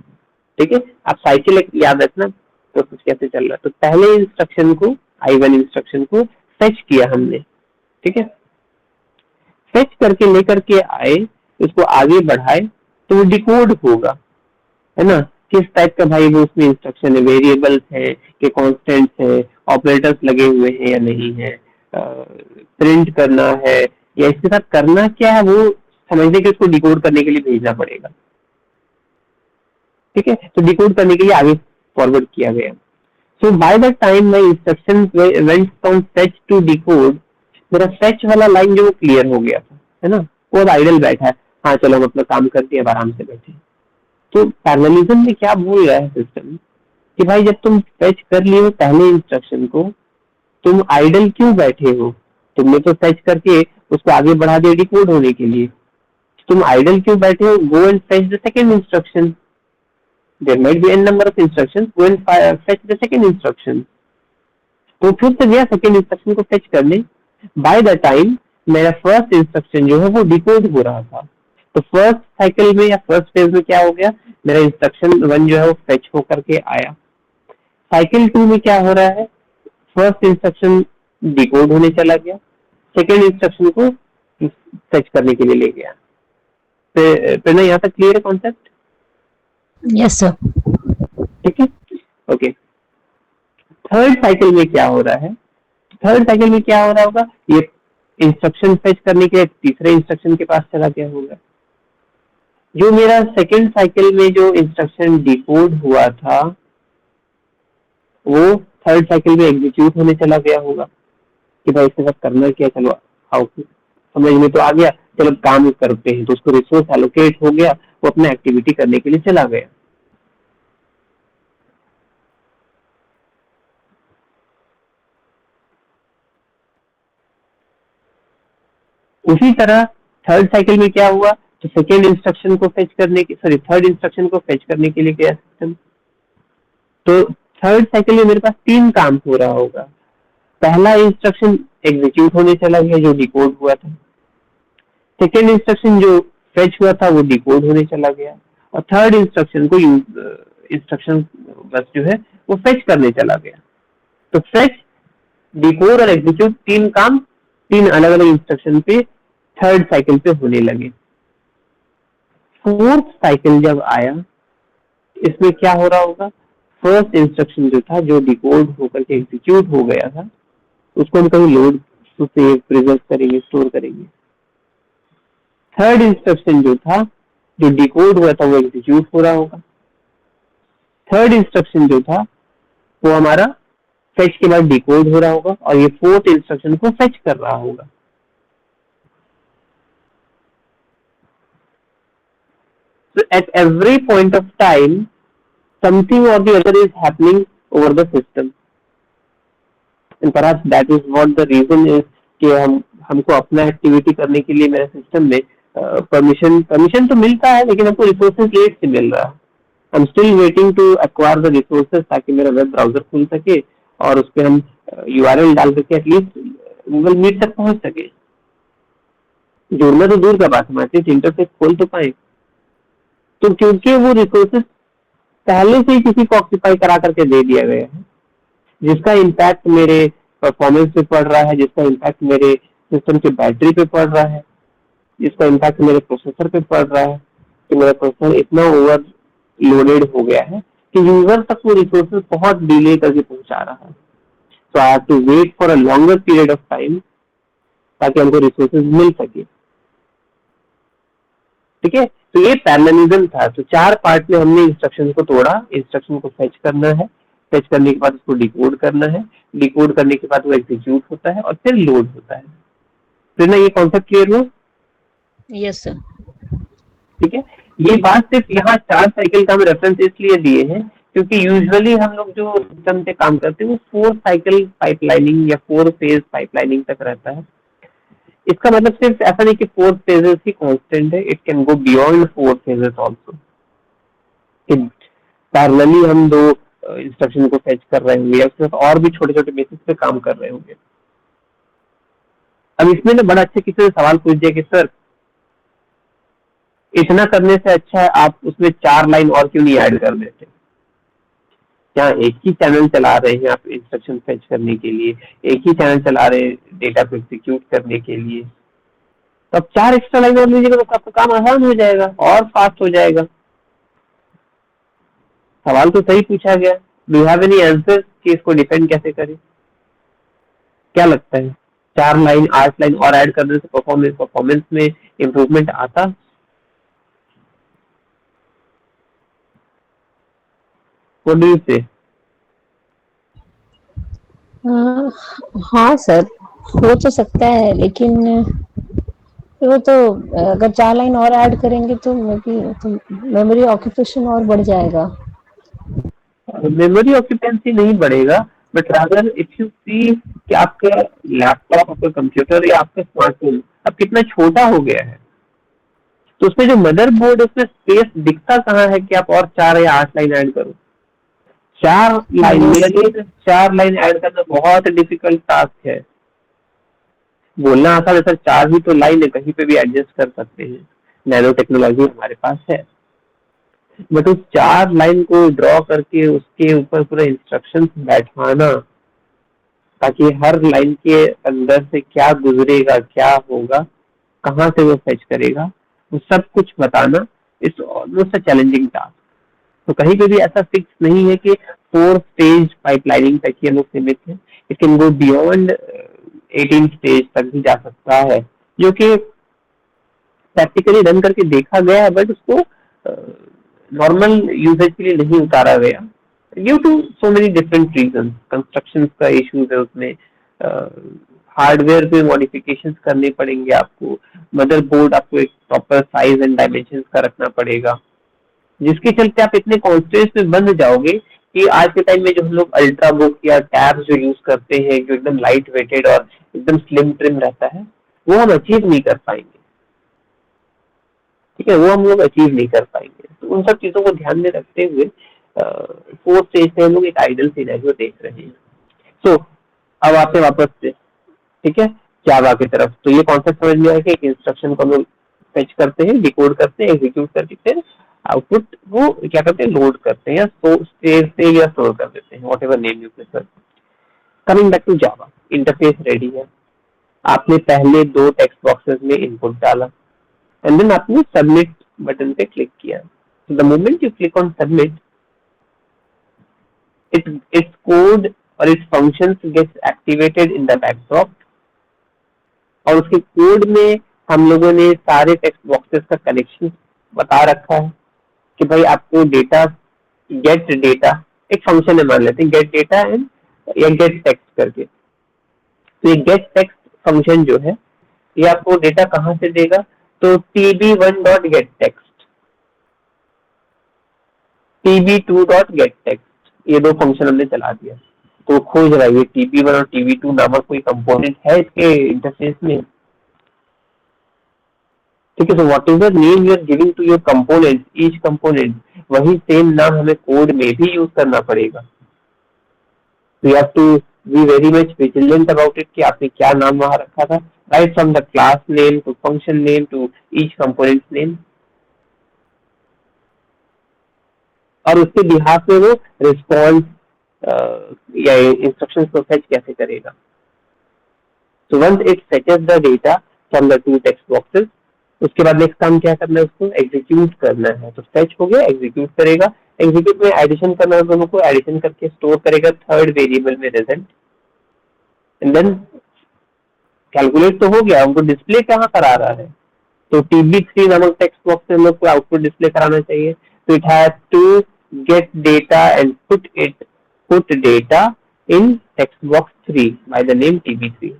ठीक है, आप साइकिल एक याद रखना तो कुछ कैसे चल रहा है। तो पहले इंस्ट्रक्शन को I1 इंस्ट्रक्शन को फेच किया हमने। ठीक है, फेच करके लेकर के आए, उसको आगे बढ़ाए तो वो डिकोड होगा, है ना, किस टाइप का भाई वो उसमें इंस्ट्रक्शन है, वेरिएबल्स है कि कॉन्स्टेंट्स है, ऑपरेटर्स लगे हुए हैं या नहीं है, प्रिंट करना है या इसके साथ करना क्या है, वो समझने के उसको डिकोड करने के लिए भेजना पड़ेगा। ठीक है, तो डिकोड करने के लिए आगे फॉरवर्ड किया गया। So by the time my instruction went from fetch to decode, मेरा फेच वाला लाइन जो क्लियर हो गया था, है ना, वो अब आइडल बैठा है। हाँ चलो मतलब काम करते हैं, आराम से बैठे। तो पैरेललिज्म में क्या बोल रहा है सिस्टम कि भाई जब तुम फेच कर लिए हो पहले इंस्ट्रक्शन को, तुम आइडल क्यों बैठे हो? तुमने तो फेच करके उसको आगे बढ़ा दिया डिकोड होने के लिए, तुम आइडल क्यों बैठे हो? Go and fetch the second instruction. There might be an number of instructions, go and fetch the second instruction. तो फिर से गया सेकंड इंस्ट्रक्शन को फेच करने। बाय द टाइम मेरा फर्स्ट इंस्ट्रक्शन जो है वो डिकोड हो रहा था। तो फर्स्ट साइकिल में या फर्स्ट फेज में क्या हो गया, मेरा इंस्ट्रक्शन 1 जो है वो फेच होकर के आया। साइकिल 2 में क्या हो रहा है, फर्स्ट इंस्ट्रक्शन डिकोड होने चला गया, सेकेंड इंस्ट्रक्शन को फेच करने के लिए ले गया। फिर ना यहाँ तक क्लियर है कॉन्सेप्ट? Yes sir. ठीक है, ओके। थर्ड साइकिल में क्या हो रहा है, थर्ड साइकिल में क्या हो रहा होगा, ये इंस्ट्रक्शन फेच करने के तीसरे इंस्ट्रक्शन के पास चला गया होगा। जो मेरा सेकेंड साइकिल में जो इंस्ट्रक्शन डिकोड हुआ था वो थर्ड साइकिल में एग्जीक्यूट होने चला गया होगा कि भाई इसके साथ करना क्या, चलो आओ समझ में तो आ गया, चलो काम करते हैं। तो उसको रिसोर्स एलोकेट हो गया, वो अपना एक्टिविटी करने के लिए चला गया। उसी तरह थर्ड साइकिल में क्या हुआ, तो सेकेंड इंस्ट्रक्शन को फेच करने की थर्ड इंस्ट्रक्शन को फेच करने के लिए गया सिस्टम। तो थर्ड साइकिल में मेरे पास 3 काम हो रहा होगा। पहला इंस्ट्रक्शन एग्जीक्यूट होने चला गया जो डिकोड हुआ था, सेकेंड इंस्ट्रक्शन जो फेच हुआ था वो डिकोड होने चला गया, और थर्ड इंस्ट्रक्शन को इंस्ट्रक्शन बस जो है वो फेच करने चला गया। तो फेच, डिकोड और एग्जीक्यूट 3 काम 3 अलग अलग इंस्ट्रक्शन पे थर्ड साइकिल पे होने लगे। फोर्थ साइकिल जब आया, इसमें क्या हो रहा होगा, फर्स्ट इंस्ट्रक्शन जो था जो डिकोड होकर के एग्जीक्यूट हो गया था उसको हम कहीं लोड टू सेव प्रिजर्व करेंगे, स्टोर करेंगे। थर्ड इंस्ट्रक्शन जो था जो डिकोड हुआ था वो एग्जीक्यूट हो रहा होगा। थर्ड इंस्ट्रक्शन जो था वो हमारा फेच के बाद डिकोड हो रहा होगा और ये फोर्थ इंस्ट्रक्शन को फेच कर रहा होगा। So at every point of time something or the other is happening over the system, and perhaps that is what the reason is कि हमको अपना एक्टिविटी करने के लिए मेरे सिस्टम में परमिशन तो मिलता है लेकिन हमको रिसोर्सेज लेट से मिल रहा है। I am still waiting to acquire the resources ताकि मेरा वेब ब्राउजर खुल सके और उस पर हम URL डाल करके एटलीस्ट गूगल मीट तक पहुंच सके। जुड़ना तो दूर का बात, हम एटलीस्ट इंटरफेस खोल तो पाए। तो क्योंकि वो रिसोर्सेज पहले से ही किसी को ऑक्यूपाई करा करके दे दिया गया है, जिसका इम्पैक्ट मेरे परफॉर्मेंस पे पड़ रहा है, जिसका इम्पैक्ट मेरे सिस्टम के बैटरी पे पड़ रहा है, जिसका इम्पैक्ट मेरे प्रोसेसर पे पड़ रहा है, कि मेरा प्रोसेसर इतना ओवर लोडेड हो गया है कि यूजर तक वो रिसोर्सेज बहुत डिले करके पहुंचा रहा है। So I have to wait for a longer period of time ताकि हमको रिसोर्सेज मिल सके। ठीक है, तो ये पैरेललिज्म था। तो 4 पार्ट में हमने इंस्ट्रक्शन को तोड़ा। इंस्ट्रक्शन को फेच करना है, फेच करने के बाद उसको डिकोड करना है, डिकोड करने के बाद वो एग्जीक्यूट होता है और फिर लोड होता है। फिर ना ये कॉन्सेप्ट क्लियर हो? Yes sir. ठीक है, ये बात सिर्फ यहाँ 4 साइकिल का हम रेफरेंस इसलिए दिए हैं क्योंकि यूजुअली हम लोग जो सिस्टम से काम करते हैं वो 4 साइकिल पाइपलाइनिंग या 4 फेज पाइपलाइनिंग तक रहता है। इसका मतलब सिर्फ ऐसा नहीं कि 4 फेजेस ही कांस्टेंट है, it can go beyond 4 phases also. Parallelly हम 2 इंस्ट्रक्शन को फेच कर रहे होंगे या उसके साथ और भी छोटे छोटे बेसिस पे काम कर रहे होंगे। अब इसमें ना बड़ा अच्छे किसी ने सवाल पूछ दिया कि सर इतना करने से अच्छा है आप उसमें 4 लाइन और क्यों नहीं ऐड कर देते, क्या एक ही चैनल चला रहे हैं आप इंस्ट्रक्शन फेच करने के लिए, एक ही चैनल चला रहे हैं डेटा को एग्जीक्यूट करने के लिए, तो अब 4 एक्स्ट्रा लाइन और लीजिएगा तो आपका काम आसान हो जाएगा और फास्ट हो जाएगा। सवाल तो सही पूछा गया, do you have any answer कि इसको डिफेंड कैसे करें? क्या लगता है 4 लाइन 8 लाइन और ऐड करने से परफॉर्मेंस में इम्प्रूवमेंट आता? व्हाट डू यू से? हाँ सर, हो तो सकता है, लेकिन वो तो अगर 4 लाइन और ऐड करेंगे तो मेमोरी ऑक्यूपेशन और बढ़ जाएगा। मेमोरी ऑक्यूपेंसी नहीं बढ़ेगा, but rather if you see कि आपका लैपटॉप, आपका कंप्यूटर या आपका स्मार्टफोन अब कितना छोटा हो गया है, तो उसमें जो मदरबोर्ड है उसमें स्पेस दिखता कहाँ है कि आप और 4 या 8 लाइन ऐड करो। 4 लाइन मेरे लिए 4 लाइन ऐड करना बहुत डिफिकल्ट टास्क है। बोलना आसान है सर, 4 ही तो लाइन है, कहीं पे भी एडजस्ट कर सकते हैं, नैनो टेक्नोलॉजी हमारे पास है, बट उस 4 लाइन को ड्रॉ करके उसके ऊपर पूरा इंस्ट्रक्शन बैठाना ताकि हर लाइन के अंदर से क्या गुजरेगा, क्या होगा, कहाँ से वो फेच करेगा, वो सब कुछ बताना it's almost a challenging task. तो कहीं पे भी ऐसा फिक्स नहीं है कि 4 स्टेज पाइपलाइनिंग तक ही हम लोग सीमित है, it can go beyond 18 stage तक भी जा सकता है, जो कि प्रैक्टिकली रन करके देखा गया है, बट उसको नॉर्मल यूजेज के लिए नहीं उतारा गया due to so many different reason. Construction का इश्यूज है उसमें, हार्डवेयर पे मॉडिफिकेशंस करने पड़ेंगे आपको, मदरबोर्ड आपको एक प्रॉपर साइज एंड डायमेंशंस का रखना पड़ेगा, जिसके चलते आप इतने कॉन्स्टेंट्स में बंध जाओगे कि आज के टाइम में जो हम लोग अल्ट्रा बुक या टैब्स जो यूज करते हैं जो एकदम लाइट वेटेड और एकदम स्लिम ट्रिम रहता है, वो हम अचीव नहीं कर पाएंगे। ठीक है, वो हम लोग अचीव नहीं कर पाएंगे। तो उन सब चीजों को ध्यान में रखते हुए 4 स्टेज से हम लोग एक आइडल सिनेरियो देख रहे हैं। सो अब आते वापस से, ठीक है, जावा की तरफ। तो ये कॉन्सेप्ट समझ में आया कि एक इंस्ट्रक्शन को हम लोग फेच करते हैं, डिकोड करते हैं, एग्जीक्यूट करके फिर आउटपुट वो क्या करते हैं, लोड करते हैं या सेव या स्टोर कर देते हैं, whatever name you prefer. Coming back to Java, interface ready है, आपने पहले 2 टेक्स्ट बॉक्सेस में इनपुट डाला एंड देन आपने सबमिट बटन पे क्लिक किया। The moment you click on submit, its code और its functions gets activated in the backdrop, और उसके कोड में हम लोगों ने सारे टेक्स्ट बॉक्सेस का कनेक्शन बता रखा है कि भाई आपको डेटा, गेट डेटा एक फंक्शन है, मान लेते हैं गेट डेटा एंड या गेट टेक्स्ट करके। तो ये गेट टेक्स्ट फंक्शन जो है ये आपको डेटा कहाँ से देगा, तो tb1.getText, tb2.getText, ये 2 फंक्शन हमने चला दिया। तो खोज रहा है ये tb1 और tb2 नामक कोई कंपोनेंट है इसके इंटरफेस में। ठीक है, तो whatever name you are giving to your component, each component, वही सेम नाम हमें कोड में भी यूज करना पड़ेगा। तो you have to be very much vigilant about it कि आपने क्या नाम वहां रखा था, right from the class name to function name to each component name, और उसके बिहाफ में वो रिस्पॉन्स या इंस्ट्रक्शंस को फेच कैसे करेगा। So once it fetches the data from the 2 text boxes, उसके बाद नेक्स्ट काम क्या करना है, उसको एग्जीक्यूट करना है। तो फेच हो गया, एग्जीक्यूट करेगा, एग्जीक्यूट में एडिशन करना है, दोनों को एडिशन करके स्टोर करेगा 3rd वेरिएबल में रिजल्ट, एंड देन कैलकुलेट तो हो गया, हमको डिस्प्ले कहाँ करा रहा है, तो tb3 नामक टेक्स्ट बॉक्स से हम लोग को आउटपुट डिस्प्ले कराना चाहिए। तो it has to get data and put data in text box 3 by the name tb3।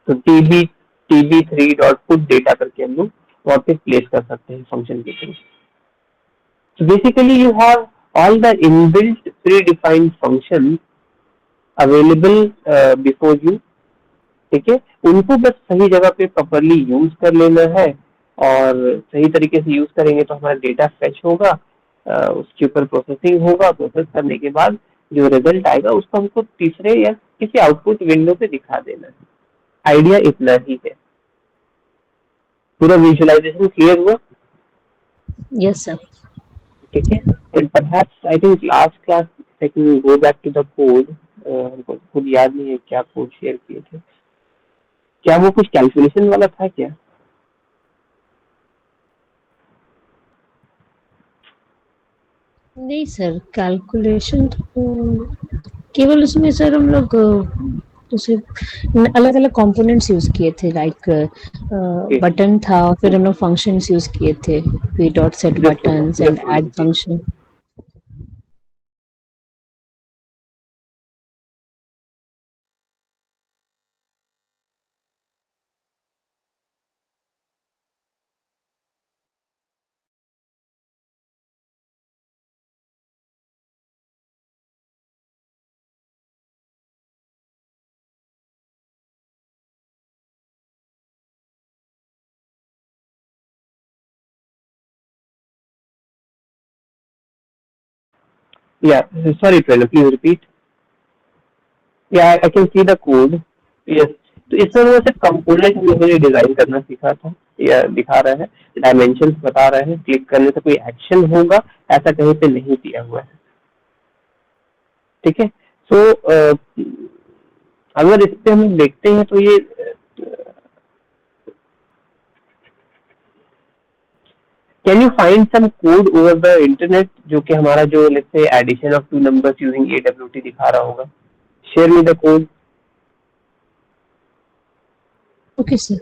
तो tb3.putData करके हम लोग वहां पे प्लेस कर सकते हैं फंक्शन के through. So basically you have all the inbuilt predefined functions available before you, ठीक है, उनको बस सही जगह पे प्रॉपरली यूज कर लेना है, और सही तरीके से यूज करेंगे तो हमारा डेटा फेच होगा, उसके ऊपर प्रोसेसिंग होगा, प्रोसेस करने के बाद जो रिजल्ट आएगा उसको हमको तीसरे या किसी आउटपुट विंडो पे दिखा देना है। आइडिया इतना ही है। पूरा विजुअलाइजेशन क्लियर हुआ? Yes, sir. ठीक है। And perhaps I think last class I can go back to the code. हमको खुद याद नहीं है क्या कोड शेयर किए थे। क्या वो कुछ कैलकुलेशन वाला था क्या? नहीं सर, कैलकुलेशन तो केवल उसमें सर हम लोग उसे अलग अलग कंपोनेंट्स यूज किए थे, लाइक ओके, बटन था, फिर हम लोग फंक्शंस यूज किए थे, V dot set buttons and just hold add rupees. Function. Yeah, sorry Pranav, please repeat. Yeah, I can see the code. Yes. तो इसमें वो सिर्फ कंपोनेंट हम लोगों ने डिजाइन करना सीखा था, या दिखा रहा है, डायमेंशंस बता रहा है, क्लिक करने से कोई एक्शन होगा ऐसा कहीं पे नहीं दिया हुआ है। ठीक है। सो अगर इस पे हम देखते हैं तो ये can you find some code over the internet जो कि हमारा जो लेट्स से addition of two numbers using AWT दिखा रहा होगा? Share me the code. Okay sir.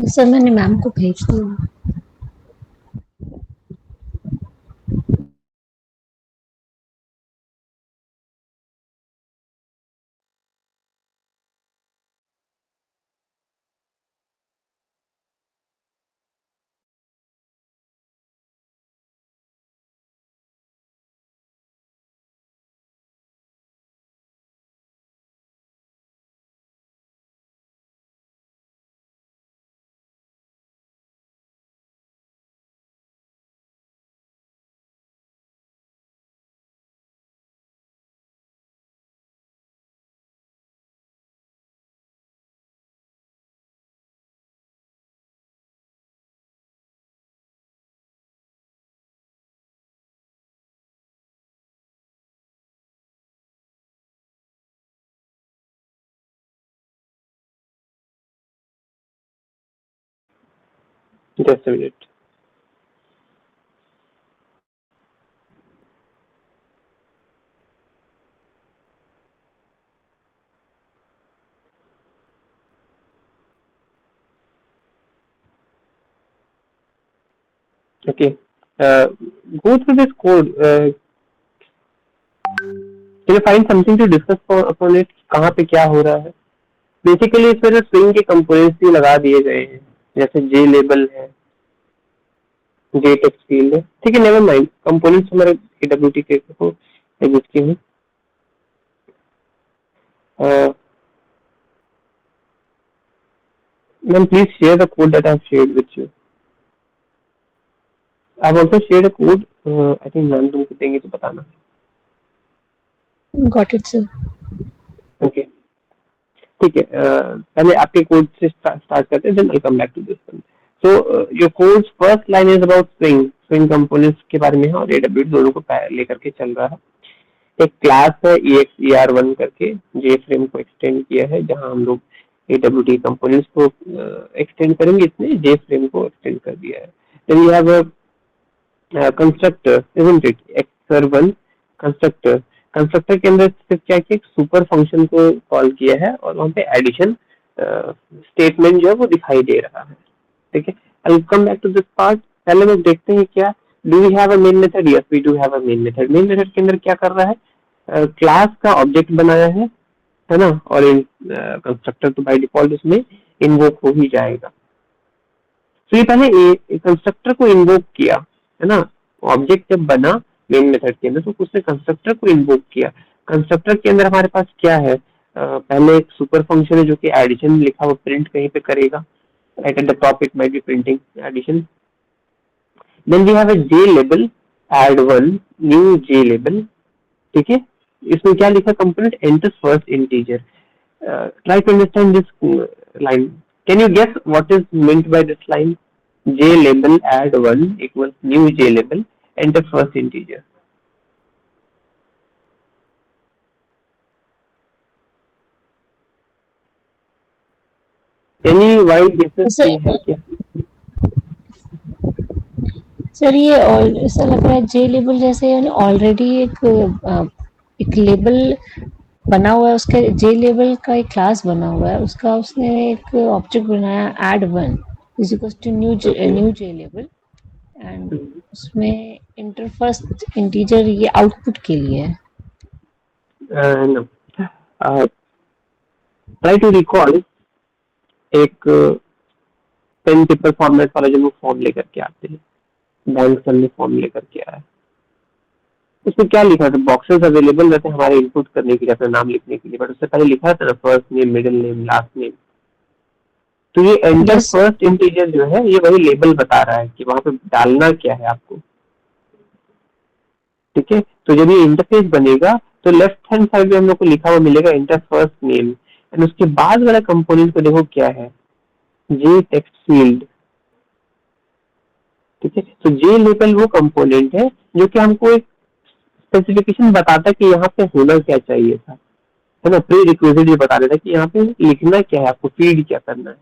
Sir मैंने मैम को भेज दिया। Just a minute. Okay. Go through this code. Can you find something to discuss upon it? कहाँ पे क्या हो रहा है? बेसिकली इसमें जो स्विंग के कंपोनेंट्स भी लगा दिए गए हैं, जैसे जे लेबल है, जे टेक्स्ट फील्ड है, ठीक है, नेवर माइंड, कंपोनेंट्स हमारे AWT के एग्जिस्ट किए हैं. Ma'am, please share the code that I have shared with you. I have also shared a code. I think ma'am तुमको देंगे तो बताना. Got it, sir. Okay. ठीक है, पहले आपके कोड से स्टार्ट करते हैं, then I'll come back to this one. So your code's first line is about swing components के बारे में है, और AWT दोनों को लेकर के चल रहा है. एक क्लास है EXER1 करके, JFrame को एक्सटेंड किया है, जहां हम लोग AWT कंपोनेंट्स को एक्सटेंड करेंगे, इसने JFrame को एक्सटेंड कर दिया है. Then you have a constructor, isn't it? EXER1 constructor. Constructor के अंदर क्या किया, सुपर फंक्शन को कॉल किया है, और वहाँ पे एडिशन स्टेटमेंट जो है वो दिखाई दे रहा है. ठीक है, I will come back to this part. पहले लोग देखते हैं क्या, do we have a main method? Yes, we do have a main method. Main method के अंदर क्या कर रहा है, क्लास का ऑब्जेक्ट बनाया है ना, और इन कंस्ट्रक्टर तो बाय डिफॉल्ट इसमें इन्वोक हो ही जाएगा. तो ये पहले कंस्ट्रक्टर को इन्वोक किया है ना, ऑब्जेक्ट जब बना मेन मेथड के अंदर, तो उसने कंस्ट्रक्टर को इन्वोक किया. कंस्ट्रक्टर के अंदर हमारे पास क्या है, पहले एक सुपर फंक्शन है जो कि एडिशन लिखा हुआ प्रिंट कहीं पे करेगा. Right at the top it might be printing addition. Then we have a J label, add one new J label. ठीक है, इसमें क्या लिखा, component enter first integer. Try to understand this line. Can you guess what is meant by this line? J label add one equals new J label enter first integer. Any wild guesses है क्या? सर ये ऐसा लग रहा है जे लेबल जैसे ऑलरेडी एक लेबल बना हुआ है, उसके जे लेबल का एक क्लास बना हुआ है, उसका उसने एक ऑब्जेक्ट बनाया add one is equal to new J label, and उसमें इंटर फर्स्ट इंटीजर ये आउटपुट के लिए है. No. Try to recall एक पेन पेपर फॉर्मेट वाला जो फॉर्म लेकर के आते हैं, बैंक सर ने फॉर्म लेकर के आया, उसमें क्या लिखा था, बॉक्सेस अवेलेबल रहते हैं हमारे इनपुट करने के लिए, अपना नाम लिखने के लिए, बट उससे पहले लिखा था ना first name, middle name, last name. तो ये एंटर फर्स्ट इंटीजर जो है, ये वही लेबल बता रहा है कि वहां पे डालना क्या है आपको. ठीक है, तो जब ये इंटरफेस बनेगा तो लेफ्ट हैंड साइड में हम लोग को लिखा हुआ मिलेगा एंटर फर्स्ट नेम, एंड उसके बाद वाला कंपोनेंट को देखो क्या है, जे टेक्स्ट फील्ड. ठीक है, तो जे लेबल वो कंपोनेंट है जो कि हमको एक स्पेसिफिकेशन बताता है कि यहाँ पे होना क्या चाहिए था, है ना, प्री रिक्विजिट ये बता देता है कि यहाँ पे लिखना क्या है, आपको फीड क्या करना है.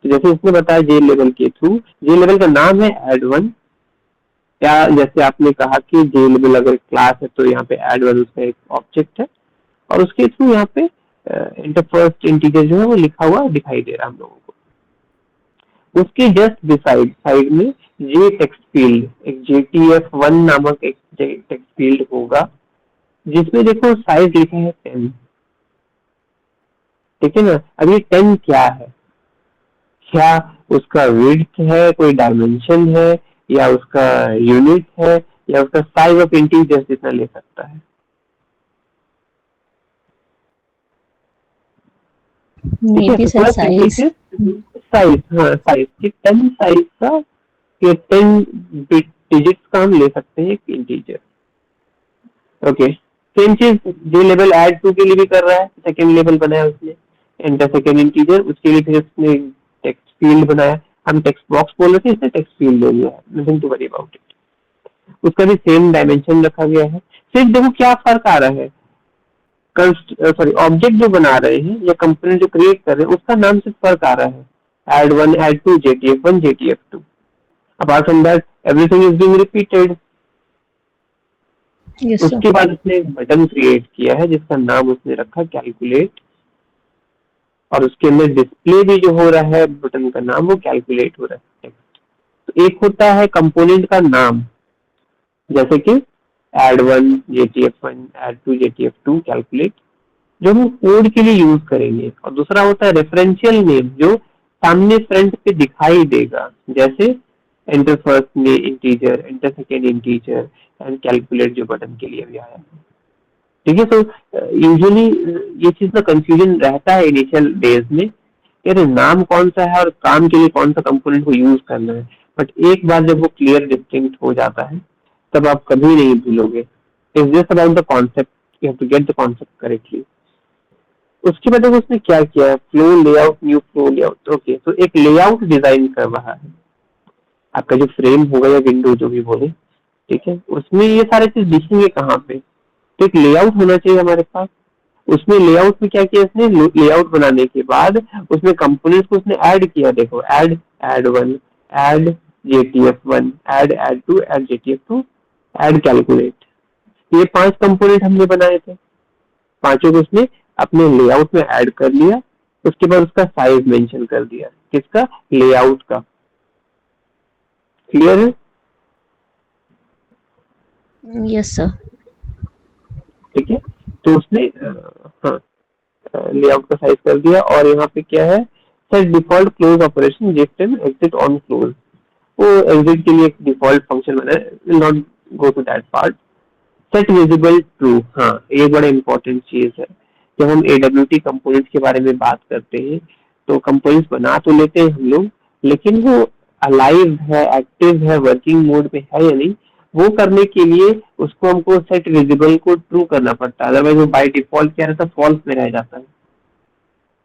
तो जैसे उसने बताया जे लेबल के थ्रू, जे लेबल का नाम है ऐड वन, या जैसे आपने कहा कि जे लेबल अगर क्लास है तो यहाँ पे ऐड वन उसका एक ऑब्जेक्ट है, और उसके थ्रू यहाँ पे इंटर फर्स्ट इंटीजर जो है वो लिखा हुआ दिखाई दे रहा है हम लोगों को. उसके जस्ट बिसाइड साइड में जे टेक्स्ट फील्ड, एक JTF1 नामक एक टेक्स्ट फील्ड होगा, जिसमें देखो साइज लिखा है 10. ठीक है ना, अब ये 10 क्या है, क्या उसका विड्थ है, कोई डायमेंशन है, या उसका यूनिट है, या उसका साइज ऑफ इंटीजर जितना ले सकता है. साइज, हाँ साइज, 10 साइज का, ये 10 डिजिट्स का हम ले सकते हैं एक इंटीजर. ओके, सेम चीज जे लेबल ऐड टू के लिए भी कर रहा है, सेकेंड लेबल बनाया उसने एंटर सेकेंड इंटीजर, उसके लिए फिर उसने टेक्स्ट फील्ड बनाया. हम टेक्स्ट बॉक्स बोल रहे थे, इसने टेक्स्ट फील्ड ले लिया है, nothing to worry about it. उसका भी सेम डायमेंशन रखा गया है. सिर्फ देखो क्या फर्क आ रहा है, ऑब्जेक्ट जो बना रहे हैं या कंपोनेंट जो क्रिएट कर रहे हैं उसका नाम से फर्क आ रहा है, add one, add two, JTF1, JTF2. Apart from that everything is being repeated. Yes, sir. उसके बाद उसने एक बटन क्रिएट किया है जिसका नाम उसने रखा कैलकुलेट, और उसके अंदर डिस्प्ले भी जो हो रहा है बटन का नाम वो कैलकुलेट हो रहा है। तो एक होता है कंपोनेंट का नाम, जैसे कि add1 JTF1, add2 JTF2 calculate, जो हम कोड के लिए यूज करेंगे। और दूसरा होता है रेफरेंशियल नेम, जो सामने फ्रंट पे दिखाई देगा, जैसे एंटर फर्स्ट में integer, enter second integer, and calculate जो बटन के लिए भी आया है। ठीक है, तो यूजुअली ये चीज का कंफ्यूजन रहता है इनिशियल डेज में, यार नाम कौन सा है और काम के लिए कौन सा कंपोनेंट को यूज करना है। बट एक बार जब वो क्लियर डिस्टिंक्ट हो जाता है तब आप कभी नहीं भूलोगे। It's just about the concept, you have to get the concept correctly. उसके बाद देखो उसने क्या किया है, flow layout, new flow layout. Okay, तो एक लेआउट डिजाइन कर रहा है, आपका जो फ्रेम होगा या विंडो जो भी बोले, ठीक है, उसमें ये सारे चीज दिखेंगे कहाँ पे। तो एक लेआउट होना चाहिए हमारे पास। उसमें लेआउट में क्या किया इसने, लेआउट बनाने के बाद उसमें कंपोनेंट्स को उसने ऐड किया। देखो add 1, add JTF1, add 2, add JTF2, add calculate, ये 5 कंपोनेंट हमने बनाए थे। पांचों को उसने अपने लेआउट में ऐड कर लिया। उसके बाद उसका साइज मेंशन कर दिया, किसका, लेआउट का। क्लियर है? Yes, sir. ठीक है, तो उसने हाँ लेआउट का साइज कर दिया। और यहाँ पे क्या है, सेट डिफॉल्ट क्लोज ऑपरेशन जिस टाइम एग्जिट ऑन क्लोज, वो एग्जिट के लिए एक डिफॉल्ट फंक्शन बनाया, will not go to that part. Set visible true, हाँ ये बड़ा इंपॉर्टेंट चीज है। जब हम AWT कंपोनेंट्स के बारे में बात करते हैं तो कंपोनेंट्स बना तो लेते हैं हम लोग, लेकिन वो अलाइव है, एक्टिव है, वर्किंग मोड पे है या नहीं, वो करने के लिए उसको हमको सेट विजिबल को ट्रू करना पड़ता है। अदरवाइज वो बाय डिफॉल्ट क्या रहता है, फॉल्स में रह जाता है।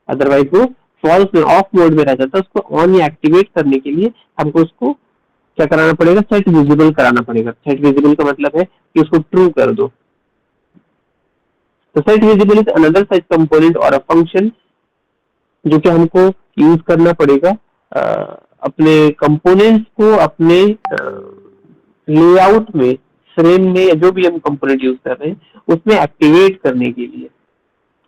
अदरवाइज वो फॉल्स में, ऑफ मोड में रह जाता है। उसको ऑन या एक्टिवेट करने के लिए हमको उसको क्या कराना पड़ेगा, सेट विजिबल कराना पड़ेगा। सेट विजिबल का मतलब है कि उसको ट्रू कर दो। तो set visible is another such component और अ फंक्शन जो कि हमको यूज करना पड़ेगा अपने कंपोनेंट्स को अपने लेआउट में, फ्रेम में, या जो भी हम कंपोनेंट यूज कर रहे हैं उसमें एक्टिवेट करने के लिए।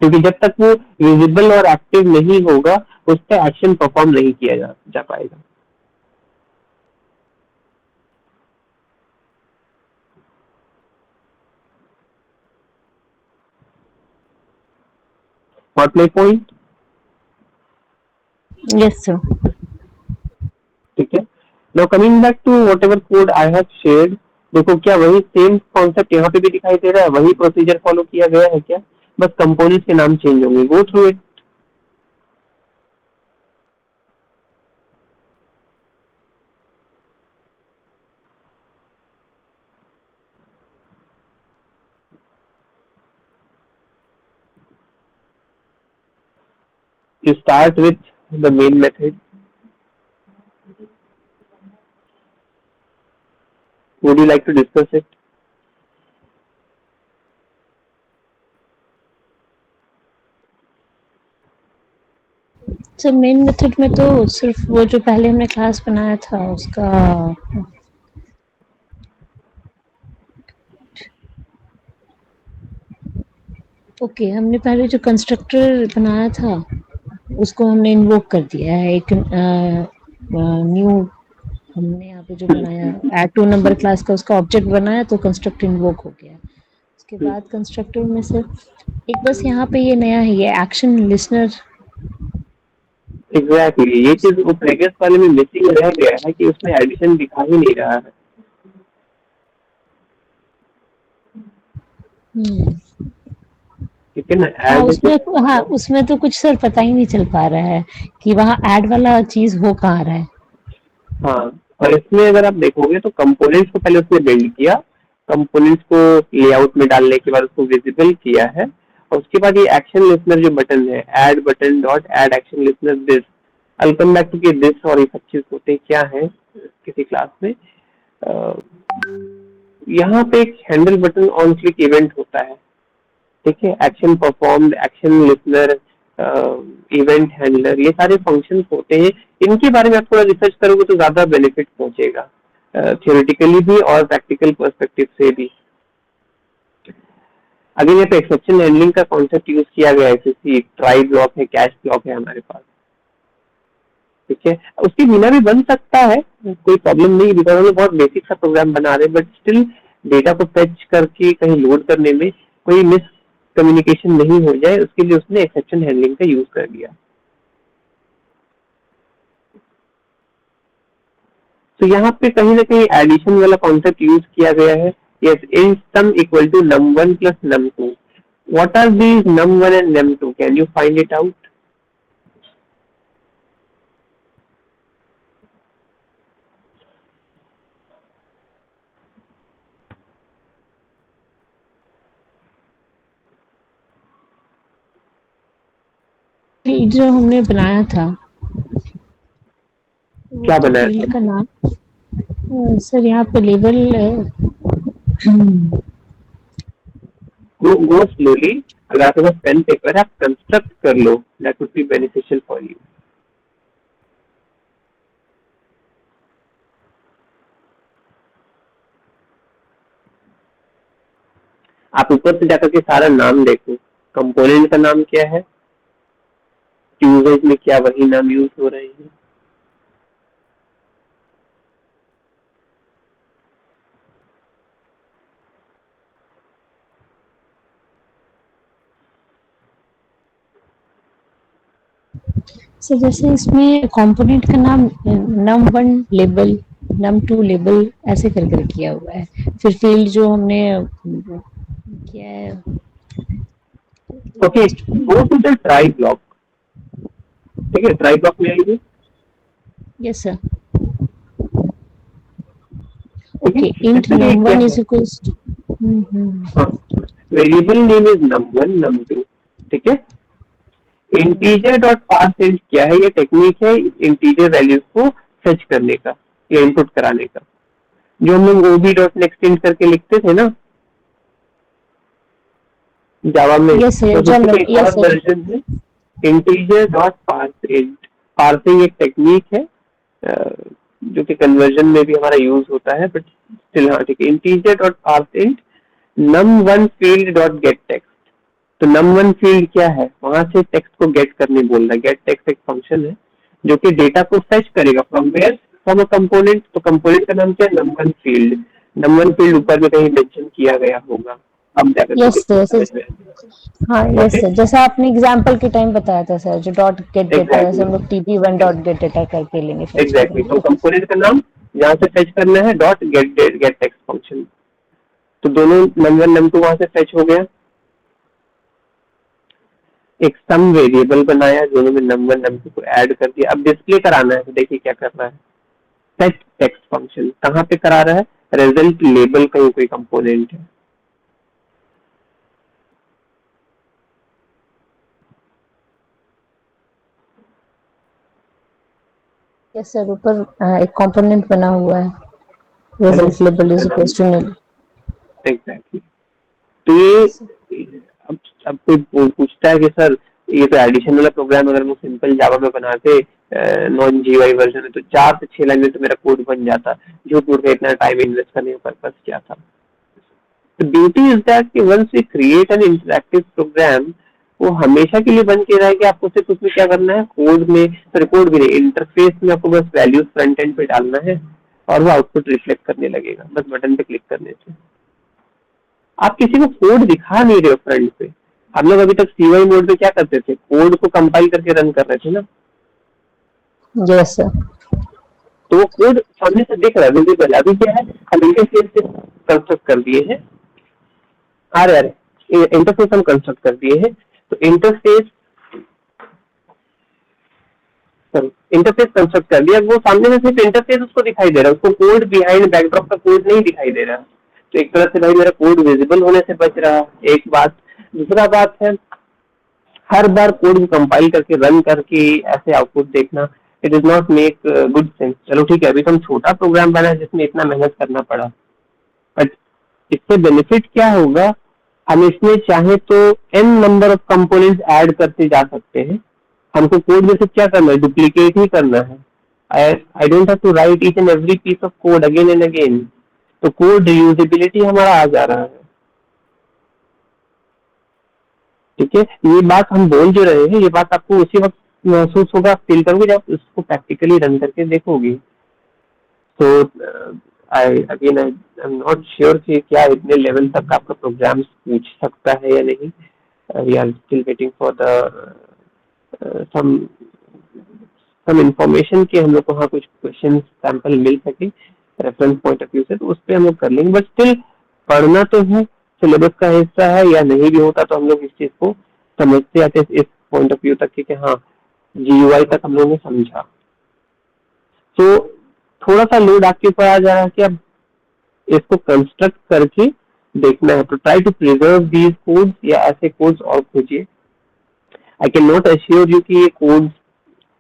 क्योंकि जब तक वो विजिबल और एक्टिव नहीं होगा उस पर एक्शन परफॉर्म नहीं किया जा पाएगा। Got my point? Yes, sir. ठीक है, now coming back to whatever code I have shared. देखो क्या वही सेम कॉन्सेप्ट यहाँ पे भी दिखाई दे रहा है, वही प्रोसीजर फॉलो किया गया है क्या, बस कंपोनेंट्स के नाम चेंज होंगे। Go through it. You start with the main method. Would you like to discuss it? Sir main method में तो सिर्फ वो जो पहले हमने क्लास बनाया था उसका ओके, हमने पहले जो कंस्ट्रक्टर बनाया था उसको हमने इन्वोक कर दिया है। एक न्यू हमने यहाँ पे जो बनाया ऐड टू नंबर क्लास का उसका ऑब्जेक्ट बनाया तो कंस्ट्रक्टर इन्वोक हो गया। उसके बाद कंस्ट्रक्टर में से एक बस यहाँ पे ये नया है, ये एक्शन लिसनर। एग्जैक्टली ये चीज वो प्रीवियस वाले में मिसिंग रह गया है कि उसमें एडिशन दिखा ही नहीं रहा है। ठीक है ना, हाँ ऐड उसमें, हाँ उसमें तो कुछ सर पता ही नहीं चल पा रहा है कि वहाँ ऐड वाला चीज हो कहाँ रहा है। हाँ, और इसमें अगर आप देखोगे तो कंपोनेंट्स को पहले उसने बिल्ड किया, कंपोनेंट्स को लेआउट में डालने के बाद उसको विजिबल किया है, और उसके बाद ये एक्शन लिसनर जो बटन है, add button dot add action listener this, I will come back to this और ये सब चीज होते क्या है किसी क्लास में। यहाँ पे एक handle button on click event होता है। ठीक है, action performed, action listener, event handler, ये सारे फंक्शंस होते हैं। इनके बारे में आप थोड़ा रिसर्च करोगे तो ज्यादा बेनिफिट पहुंचेगा, थियोरेटिकली भी और प्रैक्टिकल पर्सपेक्टिव से भी। अगर यहाँ पे एक्सेप्शन हैंडलिंग का कॉन्सेप्ट यूज किया गया है, जैसे ट्राई ब्लॉक है, कैश ब्लॉक है हमारे पास, ठीक है, उसके बिना भी बन सकता है, कोई प्रॉब्लम नहीं, बिकॉज हम लोग बहुत बेसिक सा प्रोग्राम बना रहे हैं, बट स्टिल डेटा को फेच करके कहीं लोड करने में कोई मिस कम्युनिकेशन नहीं हो जाए, उसके लिए उसने एक्सेप्शन हैंडलिंग का यूज कर दिया। तो यहाँ पे कहीं ना कहीं एडिशन वाला कॉन्सेप्ट यूज किया गया है। Yes, int sum equal to num1 plus num2. What are these num1 and num2? Can you find it out? जो हमने बनाया था, क्या बनाया फील्ड था? का नाम सर यहाँ पे लेबल Go slowly. अगर आपके पास पेन पेपर है, आप कंस्ट्रक्ट कर लो, that would be beneficial for you. आप ऊपर से जाकर के सारा नाम देखो, कंपोनेंट का नाम क्या है, यूजेज में क्या वही नाम यूज हो रहे हैं। सर जैसे इसमें कंपोनेंट का नाम num1 लेबल, num2 लेबल ऐसे करके किया हुआ है। फिर फील्ड जो हमने किया है, okay, go to the try block, ठीक है, ट्राई ब्लॉक में आइए। Yes sir. Okay, int num1 is equals to variable name is num1 num2, ठीक है। इंटीजर डॉट पार्सेंट क्या है? ये टेक्निक है इंटीजर वैल्यूज को फेच करने का या इनपुट कराने का, जो हम लोग ओबी डॉट नेक्स्ट इंट करके लिखते थे ना जावा में। Yes, sir. तो Yes, sir. वर्जन है इंटीजर डॉट पार्सेंट। पार्सिंग एक टेक्निक है जो कि कन्वर्जन में भी हमारा यूज होता है, बट स्टिल हाँ ठीक है। Integer dot per cent num1 field dot gate text. तो num1 फील्ड क्या है? वहां से टेक्स्ट को गेट करने बोल रहा है। गेट टेक्स्ट एक फंक्शन है जो कि डेटा को फेच करेगा from where, from a component. तो कंपोनेंट का नाम क्या है? num1 field. num1 फील्ड ऊपर में कहीं मेंशन किया गया होगा, अब जाकर यस सर। हाँ यस सर, जैसा आपने एग्जांपल के टाइम बताया था सर, जो डॉट गेट डेटा है, हम लोग tb1 डॉट गेट डेटा करके लेंगे, फेच एग्जैक्टली। तो करेंगे। कंपोनेंट का नाम जहाँ से फेच करना है डॉट गेट टेक्स्ट फंक्शन। तो दोनों num1 num2 वहां से फेच हो गया। एक सम वेरिएबल बनाया, दोनों में num1 num2 को ऐड कर दिया। अब डिस्प्ले कराना है, तो देखिए क्या कर रहा है। सेट टेक्स्ट फंक्शन कहाँ पे करा रहा है? रिजल्ट लेबल कहीं कोई कंपोनेंट है। यस सर, ऊपर एक कंपोनेंट बना हुआ है, result label is equal to null. Exactly. तो ये अब कोई पूछता है कि सर ये तो एडिशन वाला प्रोग्राम अगर हम सिंपल जावा में बनाते नॉन जीयूआई वर्जन में, तो 4 से 6 लाइन में तो मेरा कोड बन जाता। झूठ मूठ का इतना टाइम इन्वेस्ट करने का पर्पस क्या था? The beauty is that कि once we create an interactive program, वो हमेशा के लिए बन के रहेगा। आपको सिर्फ उसमें क्या करना है, कोड में, सॉरी कोड भी नहीं, इंटरफेस में आपको बस वैल्यूज फ्रंट एंड पे डालना है और वो आउटपुट रिफ्लेक्ट करने लगेगा बस बटन पे क्लिक करने से। आप किसी को कोड दिखा नहीं रहे हो फ्रंट पे। हम लोग अभी तक सीवाई मोड में क्या करते थे, कोड को कंपाइल करके रन कर रहे थे ना। Yes sir. तो वो कोड सामने से दिख रहा है, विजिबल। अभी क्या है, हम इंटरफेस से कंस्ट्रक्ट कर दिए हैं। अरे इंटरफेस हम कंस्ट्रक्ट कर दिए हैं। तो इंटरफेस कंस्ट्रक्ट कर दिया, वो सामने में सिर्फ इंटरफेस उसको दिखाई दे रहा है, उसको कोड बिहाइंड बैकड्रॉप का कोड नहीं दिखाई दे रहा। तो एक तरह से भाई मेरा कोड विजिबल होने से बच रहा, एक बात। दूसरा बात है, हर बार कोड को कंपाइल करके रन करके ऐसे आउटपुट देखना, it is not make good sense. चलो ठीक है, अभी तो हम छोटा प्रोग्राम बना है जिसमें इतना मेहनत करना पड़ा, बट इससे बेनिफिट क्या होगा हम इसमें चाहे तो n number of components add करते जा सकते हैं। हमको कोड में से क्या करना है, डुप्लीकेट ही करना है। I don't have to write each and every piece of code again and again. तो कोड रीयूजेबिलिटी हमारा आ जा रहा है। ठीक है, ये बात हम बोल जो रहे हैं, ये बात आपको उसी वक्त महसूस होगा, फील करोगे जब उसको प्रैक्टिकली रन करके देखोगे। तो I again I am not sure कि क्या इतने लेवल तक आपका प्रोग्राम पूछ सकता है या नहीं। We are still waiting for the some some information कि हम लोग को वहाँ कुछ क्वेश्चन सैंपल मिल सके रेफरेंस पॉइंट ऑफ व्यू से, तो उस पर हम लोग कर लेंगे। बट स्टिल पढ़ना तो है, सिलेबस का हिस्सा है, या नहीं भी होता तो हम लोग इस चीज को समझते आते इस पॉइंट ऑफ व्यू तक कि हाँ GUI तक हम लोगों ने समझा। तो थोड़ा सा लोड आपके ऊपर आ जा रहा है कि अब इसको कंस्ट्रक्ट करके देखना है। तो try to preserve these codes, या ऐसे कोड्स और खोजिए। I can not assure you कि ये कोड्स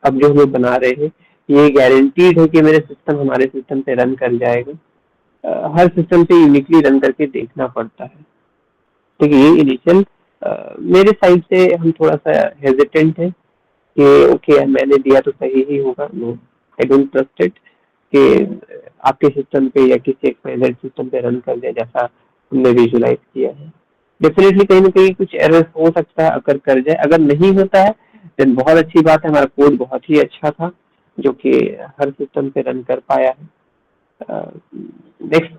अब जो हम लोग बना रहे हैं ये गारंटीड है कि मेरे सिस्टम हमारे सिस्टम पे रन कर जाएगा। हर सिस्टम पे यूनिकली रन करके देखना पड़ता है। ठीक है, ये इनिशियल मेरे साइड से हम थोड़ा सा हेजिटेंट है कि ओके मैंने दिया तो सही ही होगा। No, I don't trust it कि आपके सिस्टम पे या किसी एक्सपायर्ड सिस्टम पे रन कर जाए जैसा हमने विजुलाइज किया है। डेफिनेटली कहीं ना कहीं कुछ एरर्स हो सकता है, अगर कर जाए। अगर नहीं होता है देन बहुत अच्छी बात है, हमारा कोड बहुत ही अच्छा था जो कि हर सिस्टम पे रन कर पाया है। नेक्स्ट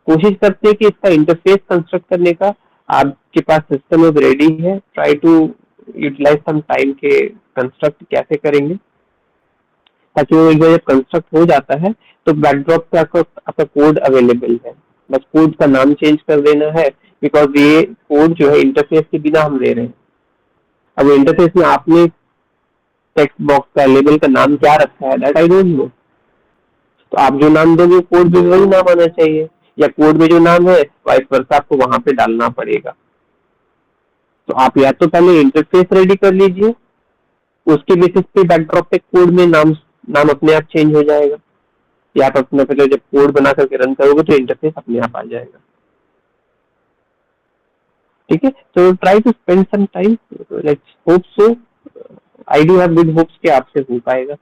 कोशिश करते हैं कि इसका इंटरफेस कंस्ट्रक्ट करने का आपके पास सिस्टम अब रेडी है। Try to utilise some time के कंस्ट्रक्ट कैसे करेंगे, ताकि वो एक बार जब कंस्ट्रक्ट हो जाता है तो बैकड्रॉप पे आपका कोड अवेलेबल है। बस कोड का नाम चेंज कर देना है, बिकॉज ये कोड जो है इंटरफेस के बिना हम ले रहे हैं। अब इंटरफेस में आपने टेक्स्ट बॉक्स का लेबल का नाम क्या रखा है दैट आई डोंट नो। तो आप जो नाम दोगे कोड में वही नाम आना चाहिए, या कोड में जो नाम है वाइस वर्सा आपको वहां पे डालना पड़ेगा। तो आप या तो पहले इंटरफेस रेडी कर लीजिए, उसके बेसिस पे बैकड्रॉप पे कोड में नाम अपने आप चेंज हो जाएगा, या आप अपने पहले जब कोड बना करके रन करोगे तो इंटरफेस अपने आप आ जाएगा। ठीक है, तो try to spend some time, let's hope so. I do have good hopes कि आपसे हो पाएगा।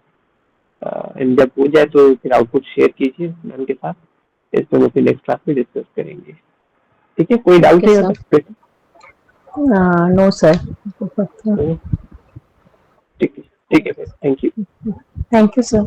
एंड जब हो जाए तो फिर आउटपुट शेयर कीजिए मैम के साथ, इस दोनों फिर नेक्स्ट क्लास में डिस्कस करेंगे। ठीक है, कोई डाउट ओके है यहाँ सर। तक? No sir. ठीक है, ठीक है, thank you. Thank you sir.